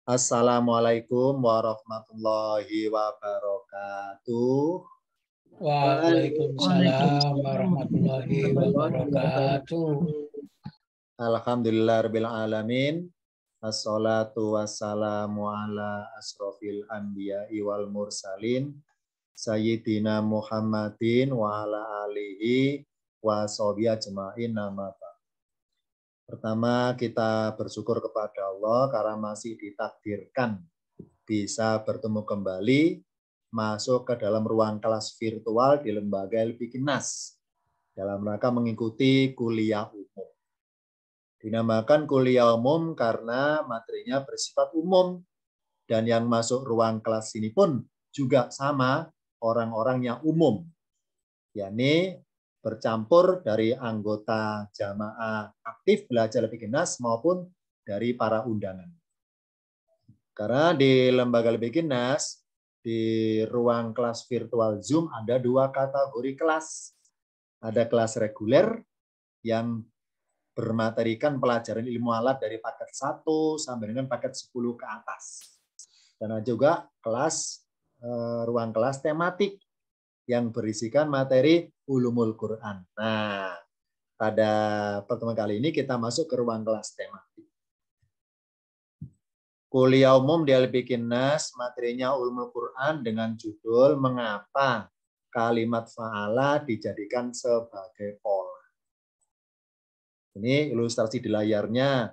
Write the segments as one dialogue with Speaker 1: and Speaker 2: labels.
Speaker 1: Assalamualaikum warahmatullahi wabarakatuh.
Speaker 2: Waalaikumsalam warahmatullahi wabarakatuh.
Speaker 1: Alhamdulillahirabbil alamin. Assalatu wassalamu ala asrofil anbiya'i wal mursalin Sayyidina Muhammadin wa ala alihi wa sahbihi ajma'in nama. Pertama, kita bersyukur kepada Allah karena masih ditakdirkan bisa bertemu kembali masuk ke dalam ruang kelas virtual di Lembaga LPKINAS dalam rangka mengikuti kuliah umum. Dinamakan kuliah umum karena materinya bersifat umum dan yang masuk ruang kelas ini pun juga sama orang-orang yang umum, yakni bercampur dari anggota jamaah aktif belajar LPKINAS maupun dari para undangan. Karena di Lembaga LPKINAS di ruang kelas virtual Zoom ada dua kategori kelas. Ada kelas reguler yang bermaterikan pelajaran ilmu alat dari paket 1 sampai dengan paket 10 ke atas. Dan ada juga kelas ruang kelas tematik yang berisikan materi ulumul Quran. Nah, pada pertemuan kali ini kita masuk ke ruang kelas tematik. Kuliah umum di LPKINAS materinya ulumul Quran dengan judul Mengapa Kalimat Fa'ala dijadikan sebagai pola. Ini ilustrasi di layarnya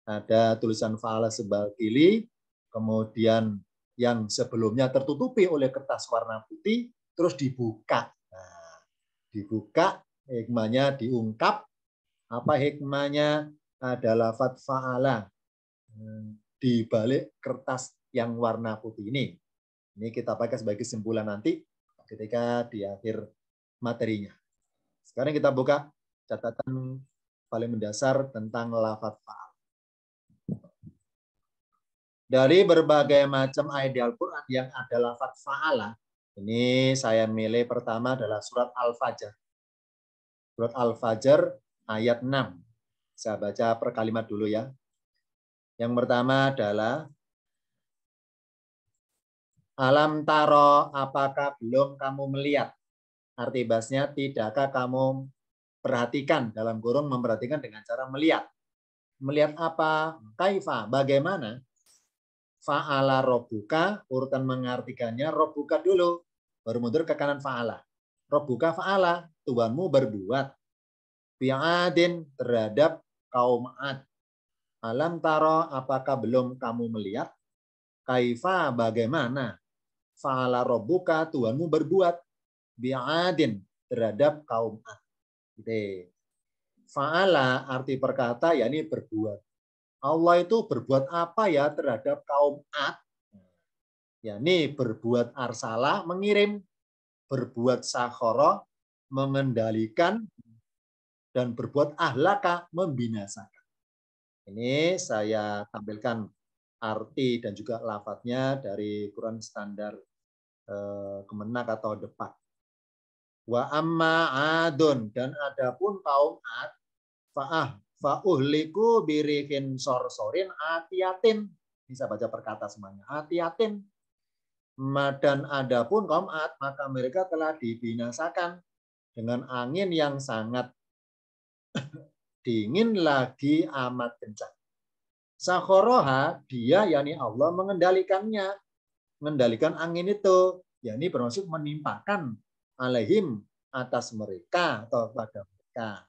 Speaker 1: ada tulisan fa'ala sebagili, kemudian yang sebelumnya tertutupi oleh kertas warna putih, terus dibuka. Nah, dibuka, hikmahnya diungkap. Apa hikmahnya? Ada lafadz fa'ala di balik kertas yang warna putih ini. Ini kita pakai sebagai kesimpulan nanti ketika di akhir materinya. Sekarang kita buka catatan paling mendasar tentang lafadz fa'ala. Dari berbagai macam ayat di Al-Quran yang ada lafadz fa'ala, ini saya milih pertama adalah surat Al-Fajr. Surat Al-Fajr ayat 6. Saya baca per kalimat dulu ya. Yang pertama adalah Alam taro, apakah belum kamu melihat? Arti bahasnya, tidakkah kamu perhatikan, dalam kurung memperhatikan dengan cara melihat. Melihat apa? Kaifa, bagaimana? Fa'ala robbuka, urutan mengartikannya robbuka dulu, baru mundur ke kanan fa'ala. Robbuka fa'ala, Tuhanmu berbuat. Bi'adin, terhadap kaum Ad. Alam taro, apakah belum kamu melihat? Kaifa, bagaimana? Fa'ala robbuka, Tuhanmu berbuat. Bi'adin, terhadap kaum Ad. Fa'ala, arti perkata, yakni berbuat. Allah itu berbuat apa ya terhadap kaum Ad? Yakni berbuat arsala, mengirim, berbuat sakhara, mengendalikan, dan berbuat ahlaka, membinasakan. Ini saya tampilkan arti dan juga lafadznya dari Quran standar Kemenak atau Depak. Wa amma adun, dan adapun kaum Ad, fa'uhliku birikin sorsorin atiatin. Bisa baca perkata semuanya. Atiatin. Dan adapun kaum Ad, maka mereka telah dibinasakan dengan angin yang sangat dingin lagi amat kencang. Sakhoroha, dia yakni Allah mengendalikannya. Mengendalikan angin itu, yakni bermaksud menimpakan alaihim atas mereka atau pada mereka.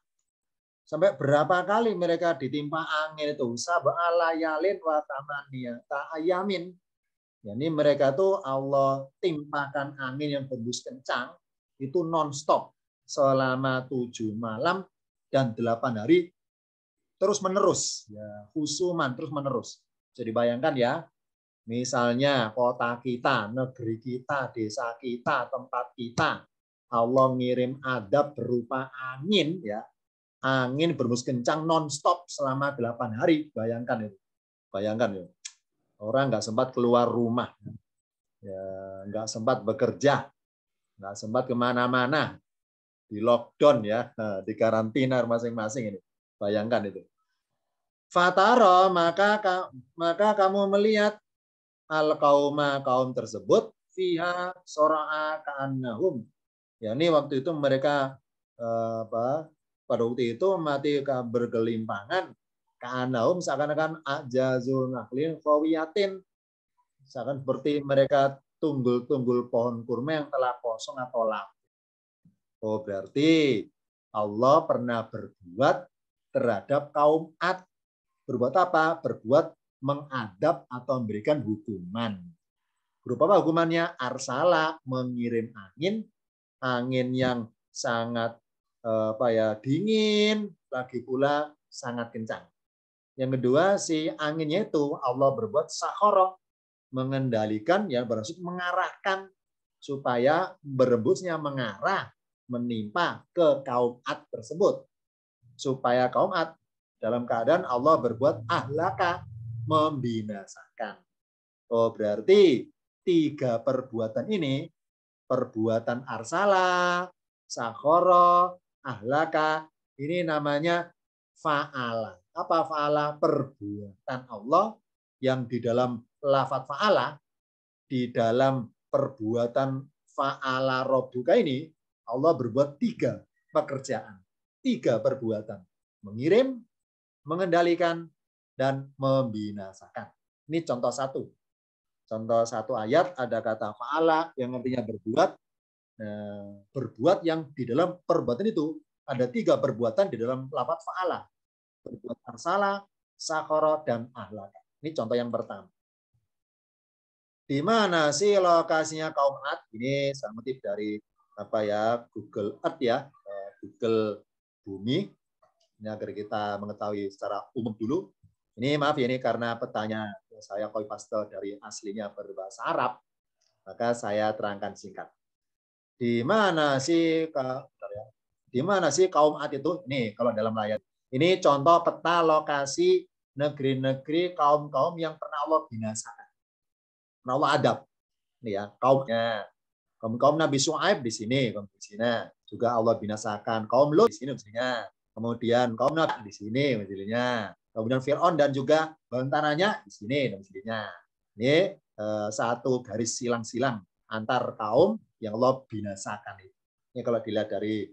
Speaker 1: Sampai berapa kali mereka ditimpa angin itu? Sab'alayalin wa tamaniyata ayamin. Yani mereka tuh Allah timpakan angin yang berhembus kencang itu non-stop selama 7 malam dan 8 hari terus menerus. Ya, husuman terus menerus. Jadi bayangkan ya, misalnya kota kita, negeri kita, desa kita, tempat kita, Allah ngirim adab berupa angin ya. Angin berhembus kencang non-stop selama 8 hari. Bayangkan itu. Bayangkan ya. Orang nggak sempat keluar rumah. Ya, nggak sempat bekerja. Nggak sempat kemana-mana. Di lockdown ya. Di karantina masing-masing ini. Bayangkan itu. Fataro, maka kamu melihat al-qauma kaum tersebut fiha sora'a ka'annahum. Ya, ini waktu itu mereka pada waktu itu mati bergelimpangan ka'annahum seakan-akan ajazul nakhlin fawiyatin. Seakan seperti mereka tunggul-tunggul pohon kurma yang telah kosong atau lapuk. Oh, berarti Allah pernah berbuat terhadap kaum Ad. Berbuat apa? Berbuat mengadab atau memberikan hukuman. Berupa apa hukumannya? Arsala, mengirim angin yang sangat dingin, lagi pula sangat kencang. Yang kedua, si anginnya itu Allah berbuat sakhara, mengendalikan, yang bermaksud mengarahkan supaya berembusnya mengarah menimpa ke kaum Ad tersebut, supaya kaum Ad dalam keadaan Allah berbuat ahlaka, membinasakan. Oh, berarti 3 perbuatan ini, perbuatan arsala, sakhara, ahlaka, ini namanya fa'ala. Apa fa'ala? Perbuatan Allah yang di dalam lafadz fa'ala, di dalam perbuatan fa'ala robbuka ini, Allah berbuat 3 pekerjaan, 3 perbuatan. Mengirim, mengendalikan, dan membinasakan. Ini contoh 1. Contoh 1 ayat ada kata fa'ala yang artinya berbuat. Berbuat yang di dalam perbuatan itu ada 3 perbuatan di dalam lafadz fa'ala. Berbuat arsala, sakhara, dan ahlaka. Ini contoh yang pertama. Di mana sih lokasinya kaum Ad? Ini saya kutip dari Google Earth ya, Google Bumi. Ini agar kita mengetahui secara umum dulu. Ini maaf ya, ini karena petanya saya copy paste dari aslinya berbahasa Arab, maka saya terangkan singkat. Di mana sih kaum Ad itu? Nih kalau dalam layar. Ini contoh peta lokasi negeri-negeri kaum-kaum yang pernah Allah binasakan. Pernah Allah adab. Ini ya, kaumnya. Kaum Nabi Syuaib di sini, juga Allah binasakan. Kaum Lut di sini misalnya. Kemudian kaum Nabi di sini misalnya. Kemudian Fir'aun dan juga bantarannya di sini misalnya. Ini satu garis silang-silang antar kaum yang Allah binasakan. Ini kalau dilihat dari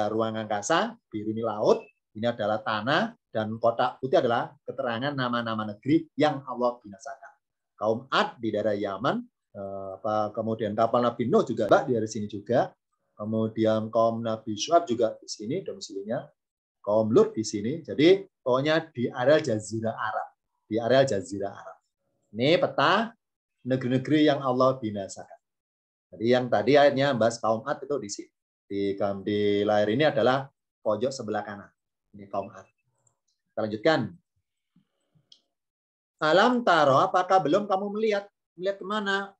Speaker 1: ruang angkasa, biru ini laut, ini adalah tanah, dan kotak putih adalah keterangan nama-nama negeri yang Allah binasakan. Kaum Ad di daerah Yaman, kemudian kapal Nabi Nuh juga dari sini juga, kemudian kaum Nabi Syuaib juga di sini domisilinya, kaum Lut di sini. Jadi pokoknya di area Jazirah Arab, Ini peta negeri-negeri yang Allah binasakan. Jadi yang tadi ayatnya bahas kaum Ad itu di sini. Di layar ini adalah pojok sebelah kanan. Ini kaum Ad. Kita lanjutkan. Alam taro, apakah belum kamu melihat? Melihat kemana?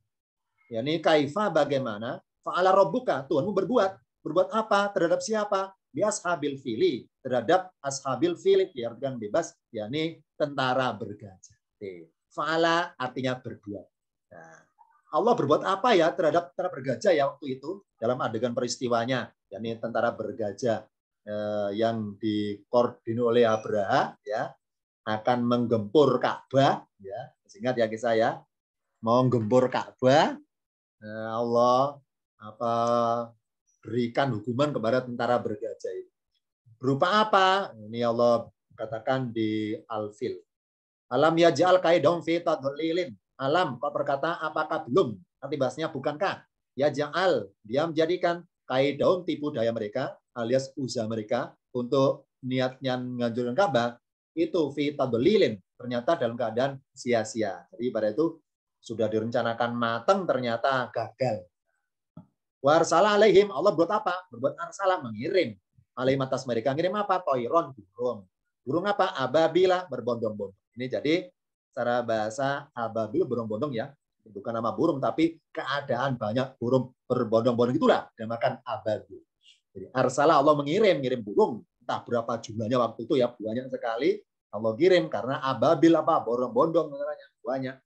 Speaker 1: Ya, ini kaifa bagaimana? Fa'ala rabbuka, Tuhanmu berbuat. Berbuat apa? Terhadap siapa? Bi ashabil fili. Terhadap ashabil fili, diartikan bebas, yakni tentara bergajah. Fa'ala artinya berbuat. Nah, Allah berbuat apa ya terhadap tentara bergajah ya waktu itu dalam adegan peristiwanya, yakni tentara bergajah yang dikoordinir oleh Abraha, ya, akan menggempur Ka'bah, ya, ingat ya kisah ya, mau menggempur Ka'bah, Allah berikan hukuman kepada tentara bergajah itu. Berupa apa? Ini Allah katakan di Al-Fil. Alam yaj'al kaidahum fi tadlilin. Alam, kok berkata apakah belum? Nanti bahasnya bukankah? Yaj'al, dia menjadikan kaidahum, tipu daya mereka alias usaha mereka untuk niatnya menghancurkan Ka'bah itu fi tadlilin, ternyata dalam keadaan sia-sia. Jadi pada itu sudah direncanakan matang ternyata gagal. Warsala alaihim, Allah buat apa? Berbuat arsala, mengirim alaihim atas mereka. Ngirim apa? Toiron, burung. Burung apa? Ababila, berbondong-bondong. Ini jadi secara bahasa ababil berbondong-bondong ya. Bukan nama burung, tapi keadaan banyak burung berbondong-bondong itulah dinamakan ababil. Jadi arsala, Allah mengirim burung. Entah berapa jumlahnya waktu itu ya, banyak sekali Allah kirim karena ababil bondong-bondong banyak.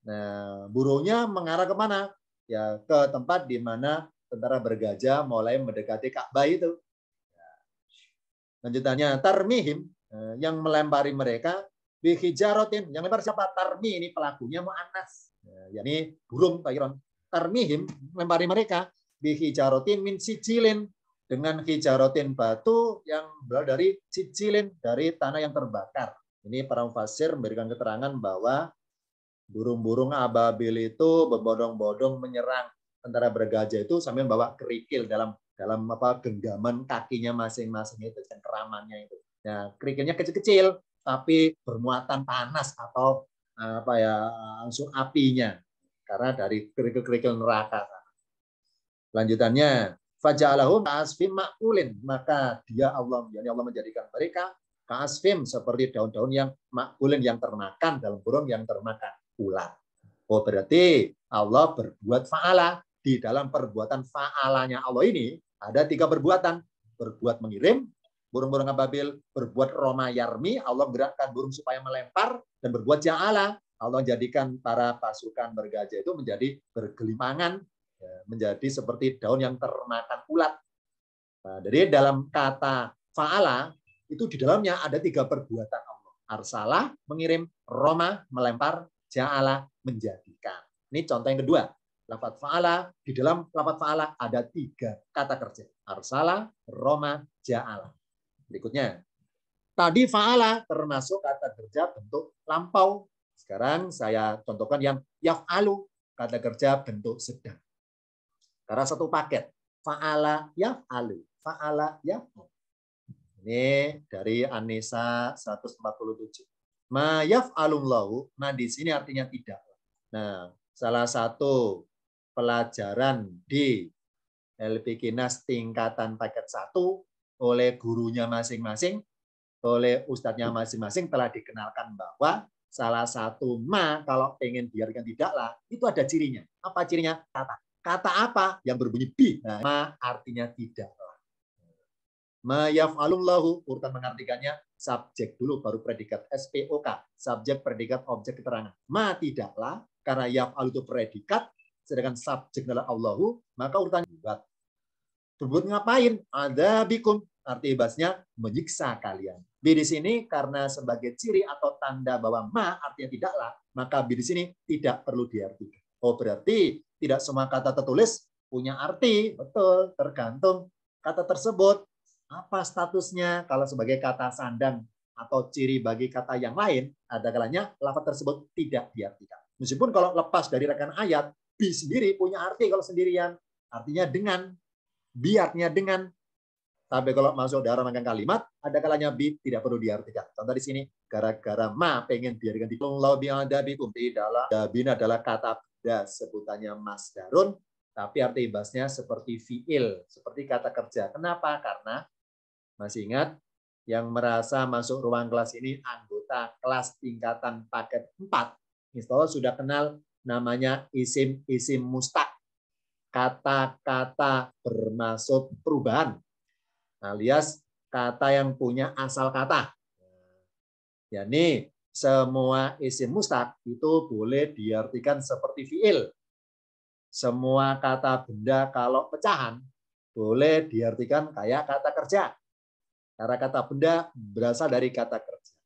Speaker 1: Nah, burungnya mengarah kemana? Ya ke tempat di mana tentara bergajah mulai mendekati Ka'bah itu... Lanjutannya tarmihim, yang melempari mereka bihijarotin, yang lempar siapa? Tarmi, ini pelakunya muannas. yakni burung tayron. Tarmihim, lempari mereka bihijarotin min sijilin, dengan hijarotin batu yang berasal dari sijilin, dari tanah yang terbakar. Ini para mufassir memberikan keterangan bahwa burung-burung ababil itu berbondong-bondong menyerang tentara bergajah itu sambil bawa kerikil dalam genggaman kakinya masing-masing itu, cengkeramannya itu. Ya, kerikilnya kecil-kecil tapi bermuatan panas atau langsung apinya karena dari kerikil-kerikil neraka. Lanjutannya, faja'alahum ka'asfim ma'kulin, maka dia Allah menjadikan mereka ka'asfim seperti daun-daun yang ma'kulin, yang termakan, dalam kurung yang termakan ular. Oh, berarti Allah berbuat fa'ala. Di dalam perbuatan fa'alanya Allah ini ada 3 perbuatan. Berbuat mengirim burung-burung ababil, berbuat roma yarmi, Allah gerakkan burung supaya melempar, dan berbuat ja'ala, Allah jadikan para pasukan bergajah itu menjadi bergelimangan, menjadi seperti daun yang termakan ulat. Nah, jadi dalam kata fa'ala itu di dalamnya ada 3 perbuatan Allah. Arsalah, mengirim, roma, melempar, ja'ala, menjadikan. Ini contoh yang kedua. Lafaz fa'ala, di dalam lafaz fa'ala ada 3 kata kerja. Arsalah, roma, ja'ala. Berikutnya. Tadi fa'ala termasuk kata kerja bentuk lampau. Sekarang saya contohkan yang yaf'alu, kata kerja bentuk sedang. Karena satu paket. Fa'ala yaf'alu. Fa'ala yaf'alu. Ini dari An-Nisa 147. Ma yaf'alullahu. Ma di sini artinya tidak. Nah, salah satu pelajaran di LPKINAS tingkatan paket 1 oleh gurunya masing-masing, oleh ustadznya masing-masing telah dikenalkan bahwa salah satu ma kalau pengen biarkan tidaklah, itu ada cirinya. Apa cirinya? Kata. Kata apa? Yang berbunyi bi. Nah, ma artinya tidaklah. Ma yaf'alullahu, urutan mengartikannya subjek dulu baru predikat SPOK, subjek predikat objek keterangan. Ma tidaklah, karena yaf'al itu predikat, sedangkan subjek adalah Allahu, maka urutannya buat. Berbuat ngapain? Ada bikum, arti bahasnya menyiksa kalian. Bi di sini karena sebagai ciri atau tanda bahwa ma artinya tidaklah, maka bi di sini tidak perlu diartikan. Oh, berarti tidak semua kata tertulis punya arti. Betul, tergantung kata tersebut apa statusnya. Kalau sebagai kata sandang atau ciri bagi kata yang lain, ada kalanya lafaz tersebut tidak diartikan. Meskipun kalau lepas dari rekan ayat, bi sendiri punya arti kalau sendirian. Artinya dengan. Bi artinya dengan. Tapi kalau masuk dalam rangkaian kalimat, ada kalanya bi tidak perlu diartikan. Contoh di sini, gara-gara ma pengen biarkan di tidaklah. Dabin adalah kata benda, sebutannya masdarun, tapi arti bahasnya seperti fiil, seperti kata kerja. Kenapa? Karena masih ingat yang merasa masuk ruang kelas ini anggota kelas tingkatan paket 4. Insya Allah sudah kenal namanya isim mustaq. Kata-kata bermaksud perubahan, alias kata yang punya asal kata. Yani semua isim mustaq itu boleh diartikan seperti fiil. Semua kata benda kalau pecahan boleh diartikan kayak kata kerja. Karena kata benda berasal dari kata kerja.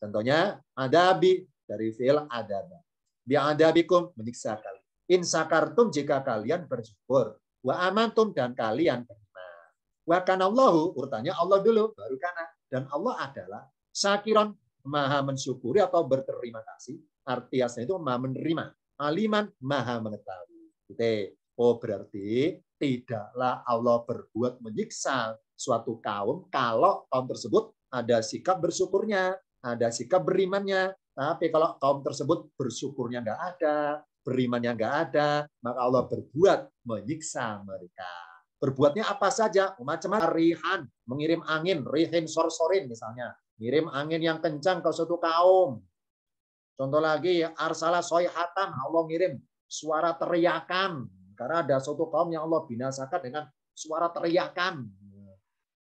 Speaker 1: Contohnya adabi dari fiil adaba. Bi'adabikum, menyiksa kalian. In sakartum, jika kalian bersyukur. Wa amantum, dan kalian beriman. Wa kanallahu, urutannya Allah dulu, baru kana. Dan Allah adalah syakiron, maha mensyukuri atau berterima kasih. Arti aslinya itu maha menerima. Aliman, maha mengetahui. Oh, berarti tidaklah Allah berbuat menyiksa suatu kaum kalau kaum tersebut ada sikap bersyukurnya, ada sikap berimannya. Tapi kalau kaum tersebut bersyukurnya nggak ada, berimannya nggak ada, maka Allah berbuat menyiksa mereka. Berbuatnya apa saja? Macam-macam. Rihan, mengirim angin, rihin sorsorin misalnya. Ngirim angin yang kencang ke suatu kaum. Contoh lagi, arsala soyhatan, Allah ngirim suara teriakan. Karena ada suatu kaum yang Allah binasakan dengan suara teriakan.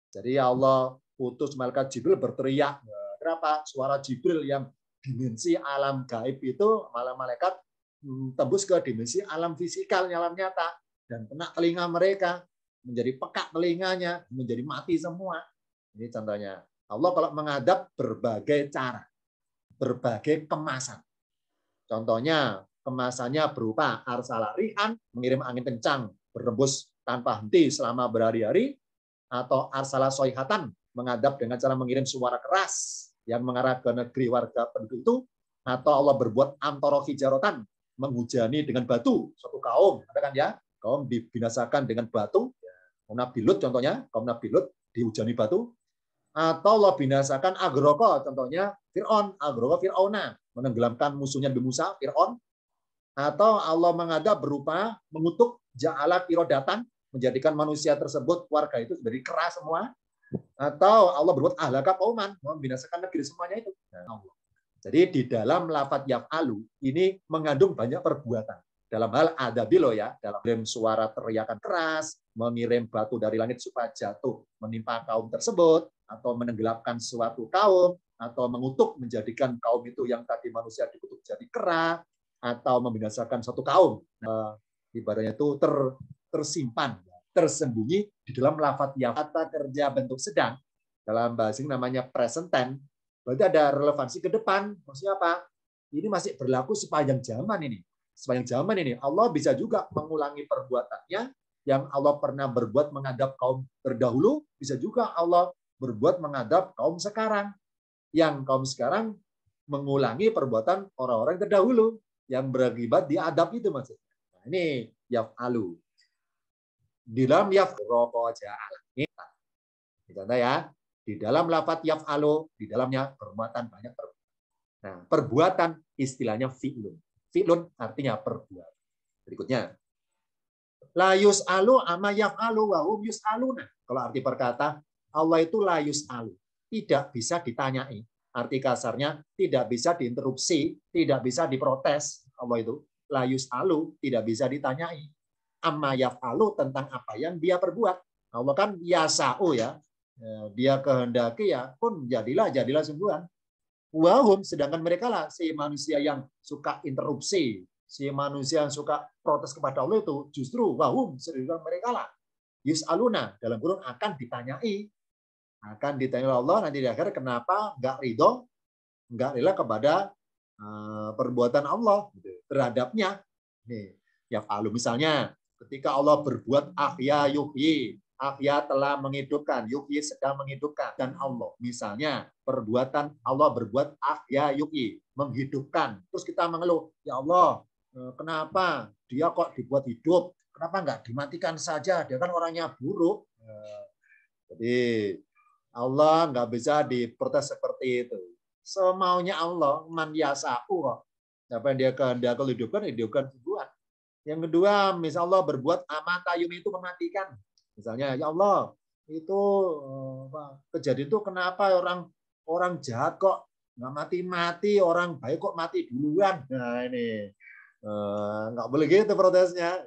Speaker 1: Jadi Allah utus malaikat Jibril berteriak. Kenapa? Suara Jibril yang dimensi alam gaib itu malah malaikat tembus ke dimensi alam fisikal, alam nyata, dan kena telinga mereka, menjadi pekak telinganya, menjadi mati semua. Ini contohnya. Allah kalau menghadap berbagai cara. berbagai kemasan. Contohnya, kemasannya berupa arsala rihan, mengirim angin kencang, berembus tanpa henti selama berhari-hari, atau arsala soihatan, menghadap dengan cara mengirim suara keras yang mengarah ke negeri warga penduduk itu, atau Allah berbuat antara hijarotan, menghujani dengan batu suatu kaum, katakan ya, kaum dibinasakan dengan batu, kaum Nabi Lut contohnya, kaum Nabi Lut dihujani batu, atau Allah binasakan agroko, contohnya Fir'aun, agroko Fir'auna, menenggelamkan musuhnya Nabi Musa, Fir'aun, atau Allah menghadap berupa mengutuk ja'ala irodatan, menjadikan manusia tersebut, warga itu jadi keras semua, atau Allah berbuat ahlaka qauman, membinasakan negeri semuanya itu. Jadi di dalam lafadz yaf'alu ini mengandung banyak perbuatan. Dalam hal adabilo ya, dalam mengirim suara teriakan keras, mengirim batu dari langit supaya jatuh menimpa kaum tersebut, atau menenggelamkan suatu kaum, atau mengutuk menjadikan kaum itu yang tadi manusia dikutuk jadi kera, atau membinasakan suatu kaum. Ibaratnya itu tersimpan, tersembunyi di dalam lafadz ya. Kata kerja bentuk sedang dalam bahasa Inggris namanya present tense, berarti ada relevansi ke depan. Maksudnya apa? Ini masih berlaku sepanjang zaman ini. Sepanjang zaman ini Allah bisa juga mengulangi perbuatannya yang Allah pernah berbuat menghadap kaum terdahulu, bisa juga Allah berbuat menghadap kaum sekarang. Yang kaum sekarang mengulangi perbuatan orang-orang terdahulu yang berakibat diadab itu maksudnya. Nah, ini yaf'alu. Di dalam yaf'roko ja'ala. Ini contoh ya. Di dalam lafadz yaf'alu, di dalamnya perbuatan banyak perbuatan. Nah, perbuatan istilahnya fi'lun. Fi'lun artinya perbuatan. Berikutnya. La yus'alu ama yaf'alu wa hum yus'aluna. Kalau arti perkata, Allah itu la yus'alu. Tidak bisa ditanyai. Arti kasarnya, tidak bisa diinterupsi, tidak bisa diprotes. Allah itu la yus'alu, tidak bisa ditanyai. Amma yaf'alu, tentang apa yang dia perbuat. Allah kan yasa'u ya. Dia kehendaki ya pun jadilah sungguhan. Wahum, sedangkan mereka lah si manusia yang suka interupsi, si manusia yang suka protes kepada Allah itu justru wahum, sedangkan mereka lah yus'aluna, dalam kurung akan ditanyai Allah nanti di akhir kenapa nggak ridho, nggak rela kepada perbuatan Allah terhadapnya. Nih, yaf'alu misalnya ketika Allah berbuat ahya yuhyi, ahya telah menghidupkan, yuhyi sedang menghidupkan, dan Allah misalnya perbuatan Allah berbuat ahya yuhyi, menghidupkan, terus kita mengeluh, ya Allah kenapa dia kok dibuat hidup, kenapa nggak dimatikan saja, dia kan orangnya buruk. Jadi Allah nggak bisa diprotes seperti itu. Semaunya Allah, man yasa'u kok. Siapa yang dia kehendaki hidupkan sungguhan. Yang kedua, misal Allah berbuat amatayum itu mematikan. Misalnya, ya Allah, itu kejadian itu kenapa orang jahat kok nggak mati-mati, orang baik kok mati duluan. Nah ini nggak boleh gitu protesnya.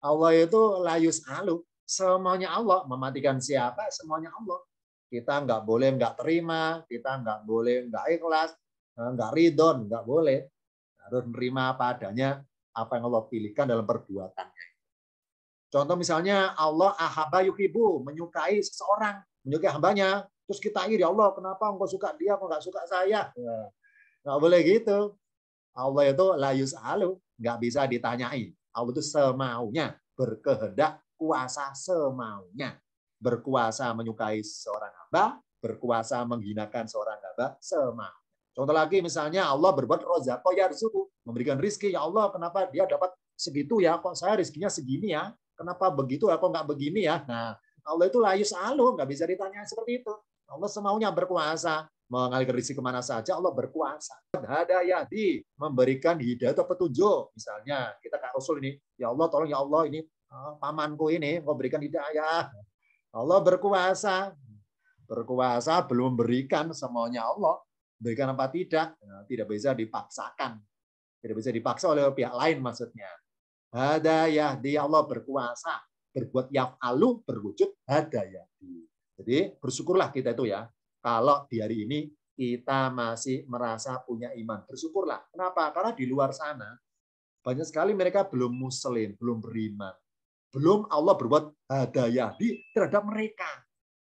Speaker 1: Allah itu layus alu, semuanya Allah, mematikan siapa semuanya Allah. Kita nggak boleh nggak terima, kita nggak boleh nggak ikhlas, nggak ridho, nggak boleh. Harus menerima apa adanya, apa yang Allah pilihkan dalam perbuatannya. Contoh misalnya Allah ahaba yuhibu, menyukai seseorang, menyukai hambanya, terus kita iri, Allah kenapa engkau suka dia, kok nggak suka saya? Nggak boleh gitu. Allah itu layus alu, nggak bisa ditanyai. Allah itu semaunya, berkehendak, kuasa semaunya. Berkuasa menyukai seorang hamba, berkuasa menghinakan seorang hamba, semau. Contoh lagi misalnya Allah berbuat rozako yarzuku, memberikan rizki, ya Allah kenapa dia dapat segitu ya, kok saya rizkinya segini ya, kenapa begitu ya, kok nggak begini ya. Nah Allah itu layus alu, nggak bisa ditanya seperti itu. Allah semaunya berkuasa, mengalirkan rezeki kemana saja Allah berkuasa. Hadayati, memberikan hidayah atau petunjuk. Misalnya kita Kak Rasul ini, ya Allah tolong ya Allah ini pamanku ini mau berikan hidayah. Allah berkuasa. Berkuasa belum memberikan semuanya Allah. Berikan apa tidak? Tidak bisa dipaksakan. Tidak bisa dipaksa oleh pihak lain maksudnya. Hadayah, dia Allah berkuasa. Berbuat yaf'alu berwujud hadayah. Jadi bersyukurlah kita itu ya. Kalau di hari ini kita masih merasa punya iman. Bersyukurlah. Kenapa? Karena di luar sana banyak sekali mereka belum muslim, belum beriman. Belum Allah berbuat hadayah terhadap mereka.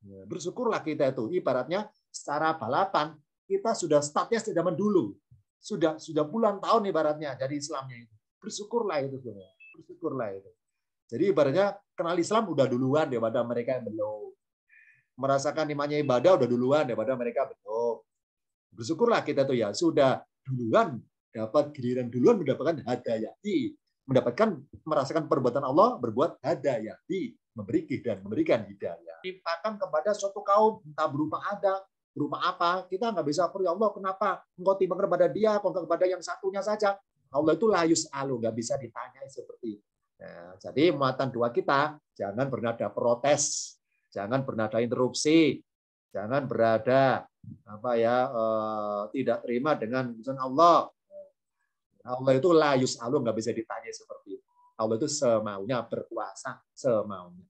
Speaker 1: Bersyukurlah kita itu. Ibaratnya secara balapan, kita sudah startnya zaman dulu. Sudah puluhan tahun ibaratnya dari Islamnya itu. Bersyukurlah itu sebenarnya. Bersyukurlah itu. Jadi ibaratnya kenal Islam udah duluan daripada mereka yang belum. Merasakan nikmatnya ibadah udah duluan daripada mereka belum. Bersyukurlah kita tuh ya sudah duluan dapat giliran duluan mendapatkan hadayati, mendapatkan merasakan perbuatan Allah berbuat hadayati, memberikan hidayah. Timpakan kepada suatu kaum entah berupa ada, berupa apa, kita nggak bisa ya Allah kenapa engkau timpakan kepada dia, kok kepada yang satunya saja. Allah itu layus alu, nggak bisa ditanya seperti itu. Nah, jadi muatan doa kita jangan bernada protes, jangan bernada interupsi, jangan berada tidak terima dengan urusan Allah. Allah itu layus alu, nggak bisa ditanya seperti itu. Allah itu semaunya berkuasa, semaunya.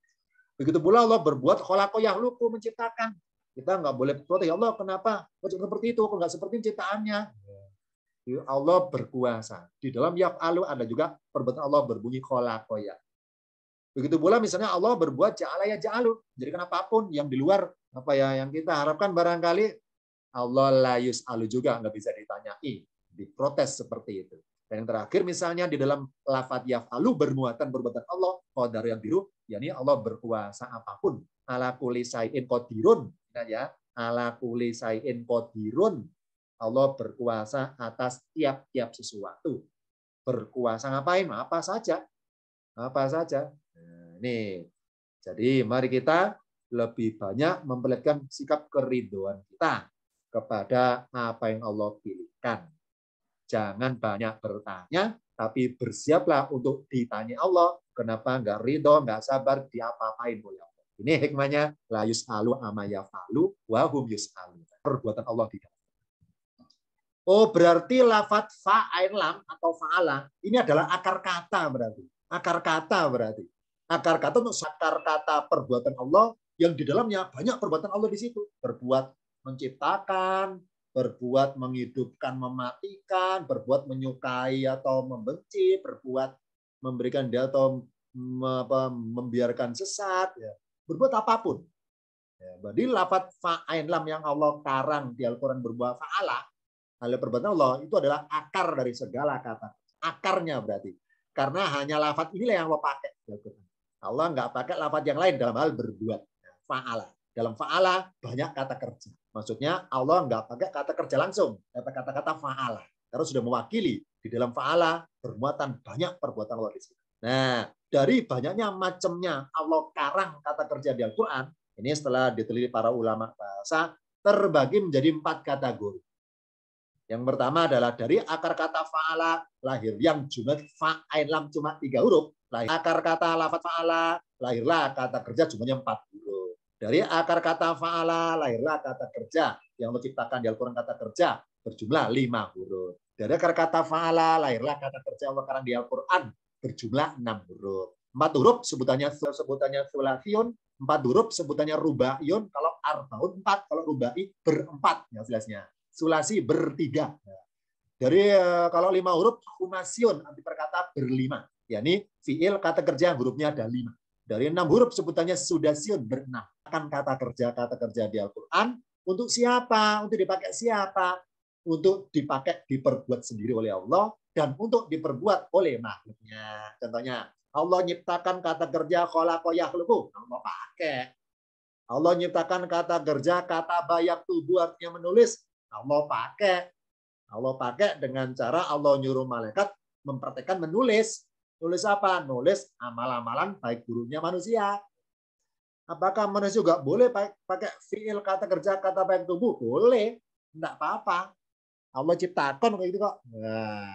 Speaker 1: Begitu pula Allah berbuat kholaqo yahluku, menciptakan. Kita nggak boleh protes, ya Allah kenapa kok seperti itu, kok nggak seperti ciptaannya. Allah berkuasa. Di dalam yaf'alu ada juga perbuatan Allah berbunyi kholaqo ya. Begitu pula misalnya Allah berbuat ja'ala ya ja'alu. Jadi apapun yang di luar yang kita harapkan barangkali Allah layus alu juga nggak bisa ditanyai, diprotes seperti itu. Dan yang terakhir misalnya di dalam lafadz yaf'alu bermuatan perbuatan Allah qadar yang biru, yakni Allah berkuasa apapun. Ala kulli syai'in qadirun, ya. Ala kulli syai'in qadirun. Allah berkuasa atas tiap-tiap sesuatu. Berkuasa ngapain? Apa saja. Apa saja. Nah, nih. Jadi mari kita lebih banyak memperlihatkan sikap keridhoan kita kepada apa yang Allah pilihkan. Jangan banyak bertanya, tapi bersiaplah untuk ditanya Allah. Kenapa nggak ridho, nggak sabar, diapa-apain oleh Allah. Ini hikmahnya, la yus'alu amma yaf'alu wa hum yus'alu. Perbuatan Allah di dalam. Oh, berarti lafadz fa'ain lam atau fa'ala, ini adalah akar kata berarti. Akar kata berarti. Akar kata untuk akar kata perbuatan Allah yang di dalamnya banyak perbuatan Allah di situ. Berbuat menciptakan, berbuat menghidupkan, mematikan, berbuat menyukai atau membenci, berbuat memberikan dia atau membiarkan sesat, ya. Berbuat apapun. Ya, berarti lafadz fa'ain lam yang Allah karang di Al-Quran berbuat fa'ala, hal perbuatan Allah itu adalah akar dari segala kata. Akarnya berarti. Karena hanya lafadz inilah yang Allah pakai. Allah nggak pakai lafadz yang lain dalam hal berbuat. Fa'ala. Dalam fa'ala banyak kata kerja. Maksudnya Allah nggak pakai kata kerja langsung, kata-kata fa'ala. Karena sudah mewakili di dalam fa'ala bermuatan banyak perbuatan Allah di situ. Nah, dari banyaknya macamnya Allah karang kata kerja di Al-Quran, ini setelah diteliti para ulama bahasa, terbagi menjadi 4 kategori. Yang pertama adalah dari akar kata fa'ala lahir yang jumlah fa'ain lam cuma 3 huruf. Lahir. Akar kata lafadz fa'ala lahirlah kata kerja jumlahnya 4 huruf. Dari akar kata fa'ala lahirlah kata kerja yang menciptakan di Al-Quran kata kerja berjumlah 5 huruf. Dari akar kata fa'ala lahirlah kata kerja Allah karang di Al-Quran berjumlah 6 huruf. 4 huruf sebutannya sulafiyun, 4 huruf sebutannya rubaiyun, kalau arbaun 4, kalau rubai berempat ya jelasnya. Sulasi bertiga. Dari kalau 5 huruf humasyun arti perkata berlima. yakni fiil kata kerja hurufnya ada 5. Dari 6 huruf sebutannya sudasyun berenam. Akan kata kerja di Al-Quran untuk siapa? Untuk dipakai siapa? Untuk dipakai diperbuat sendiri oleh Allah dan untuk diperbuat oleh makhluknya. Contohnya Allah nyiptakan kata kerja khalaqa yakhluqu, Allah pakai. Allah nyiptakan kata kerja kata bayak tubuh artinya menulis, Allah pakai. Allah pakai dengan cara Allah nyuruh malaikat mempraktekkan menulis. Nulis apa? Nulis amal-amalan baik buruknya manusia. Apakah manusia juga boleh pakai fiil kata kerja kata baik tubuh? Boleh. Enggak apa-apa. Allah ciptakan kayak gitu kok. Nah,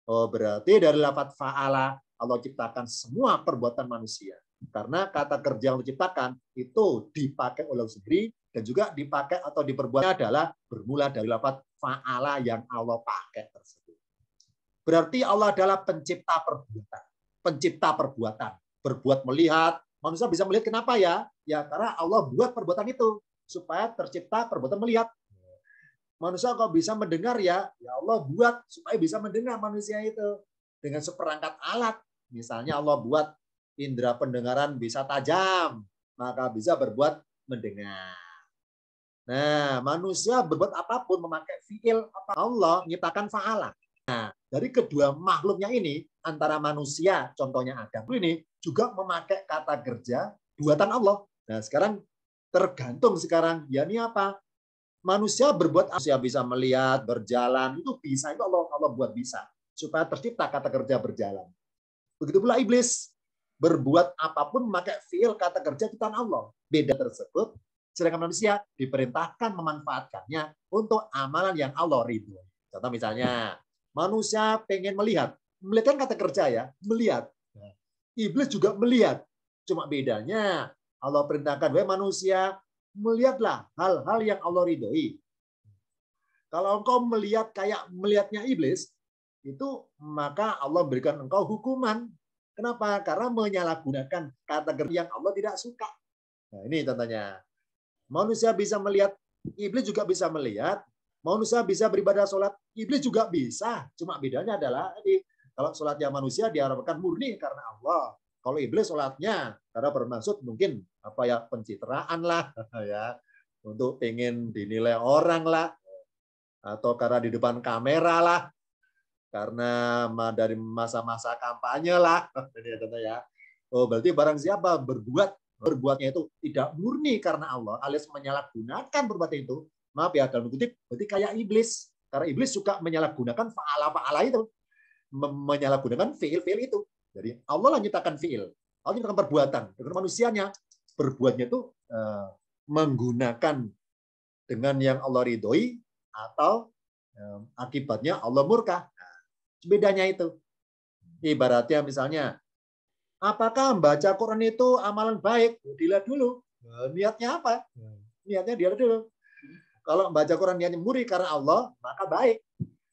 Speaker 1: oh berarti dari lafadz fa'ala Allah ciptakan semua perbuatan manusia. Karena kata kerja yang diciptakan itu dipakai oleh Allah sendiri dan juga dipakai atau diperbuat adalah bermula dari lafadz fa'ala yang Allah pakai tersebut. Berarti Allah adalah pencipta perbuatan. Pencipta perbuatan. Berbuat melihat. Manusia bisa melihat kenapa ya? Ya karena Allah buat perbuatan itu supaya tercipta perbuatan melihat. Manusia kok bisa mendengar ya? Ya Allah buat supaya bisa mendengar manusia itu dengan seperangkat alat. Misalnya Allah buat indera pendengaran bisa tajam, maka bisa berbuat mendengar. Nah, manusia berbuat apapun memakai fiil apa Allah menciptakan fa'ala. Nah, dari kedua makhluknya ini antara manusia, contohnya Adam ini juga memakai kata kerja buatan Allah. Nah, sekarang tergantung sekarang ya ini apa? Manusia berbuat, manusia bisa melihat, berjalan, itu bisa, itu Allah buat bisa supaya tercipta kata kerja berjalan. Begitu pula iblis berbuat apapun memakai fiil kata kerja ciptaan Allah. Beda tersebut, sedangkan manusia diperintahkan memanfaatkannya untuk amalan yang Allah ridho. Contoh misalnya, manusia pengen melihat kan kata kerja ya, melihat. Iblis juga melihat. Cuma bedanya Allah perintahkan, wahai manusia, melihatlah hal-hal yang Allah ridhoi. Kalau engkau melihat kayak melihatnya iblis, itu maka Allah berikan engkau hukuman. Kenapa? Karena menyalahgunakan kata kerja yang Allah tidak suka. Nah, ini contohnya. Manusia bisa melihat, iblis juga bisa melihat. Manusia bisa beribadah sholat, iblis juga bisa. Cuma bedanya adalah kalau sholatnya manusia diharapkan murni karena Allah. Kalau iblis sholatnya karena bermaksud mungkin apa ya, pencitraan lah, ya, untuk pengen dinilai orang lah, atau karena di depan kamera lah, karena dari masa-masa kampanye lah. Ya. Oh, berarti barang siapa berbuatnya itu tidak murni karena Allah, alias menyalahgunakan perbuatan itu, maaf ya dalam kutip, berarti kayak iblis. Karena iblis suka menyalahgunakan fa'ala itu, menyalahgunakan fiil itu. Jadi Allah lah nyiptakan fiil, Allah nyiptakan perbuatan. Dengan manusianya berbuatnya itu menggunakan dengan yang Allah ridhoi atau akibatnya Allah murka. Nah, bedanya itu. Ibaratnya misalnya, apakah membaca Quran itu amalan baik? Dilihat dulu. Niatnya apa? Niatnya dilihat dulu. Kalau membaca Quran niatnya murni karena Allah, maka baik.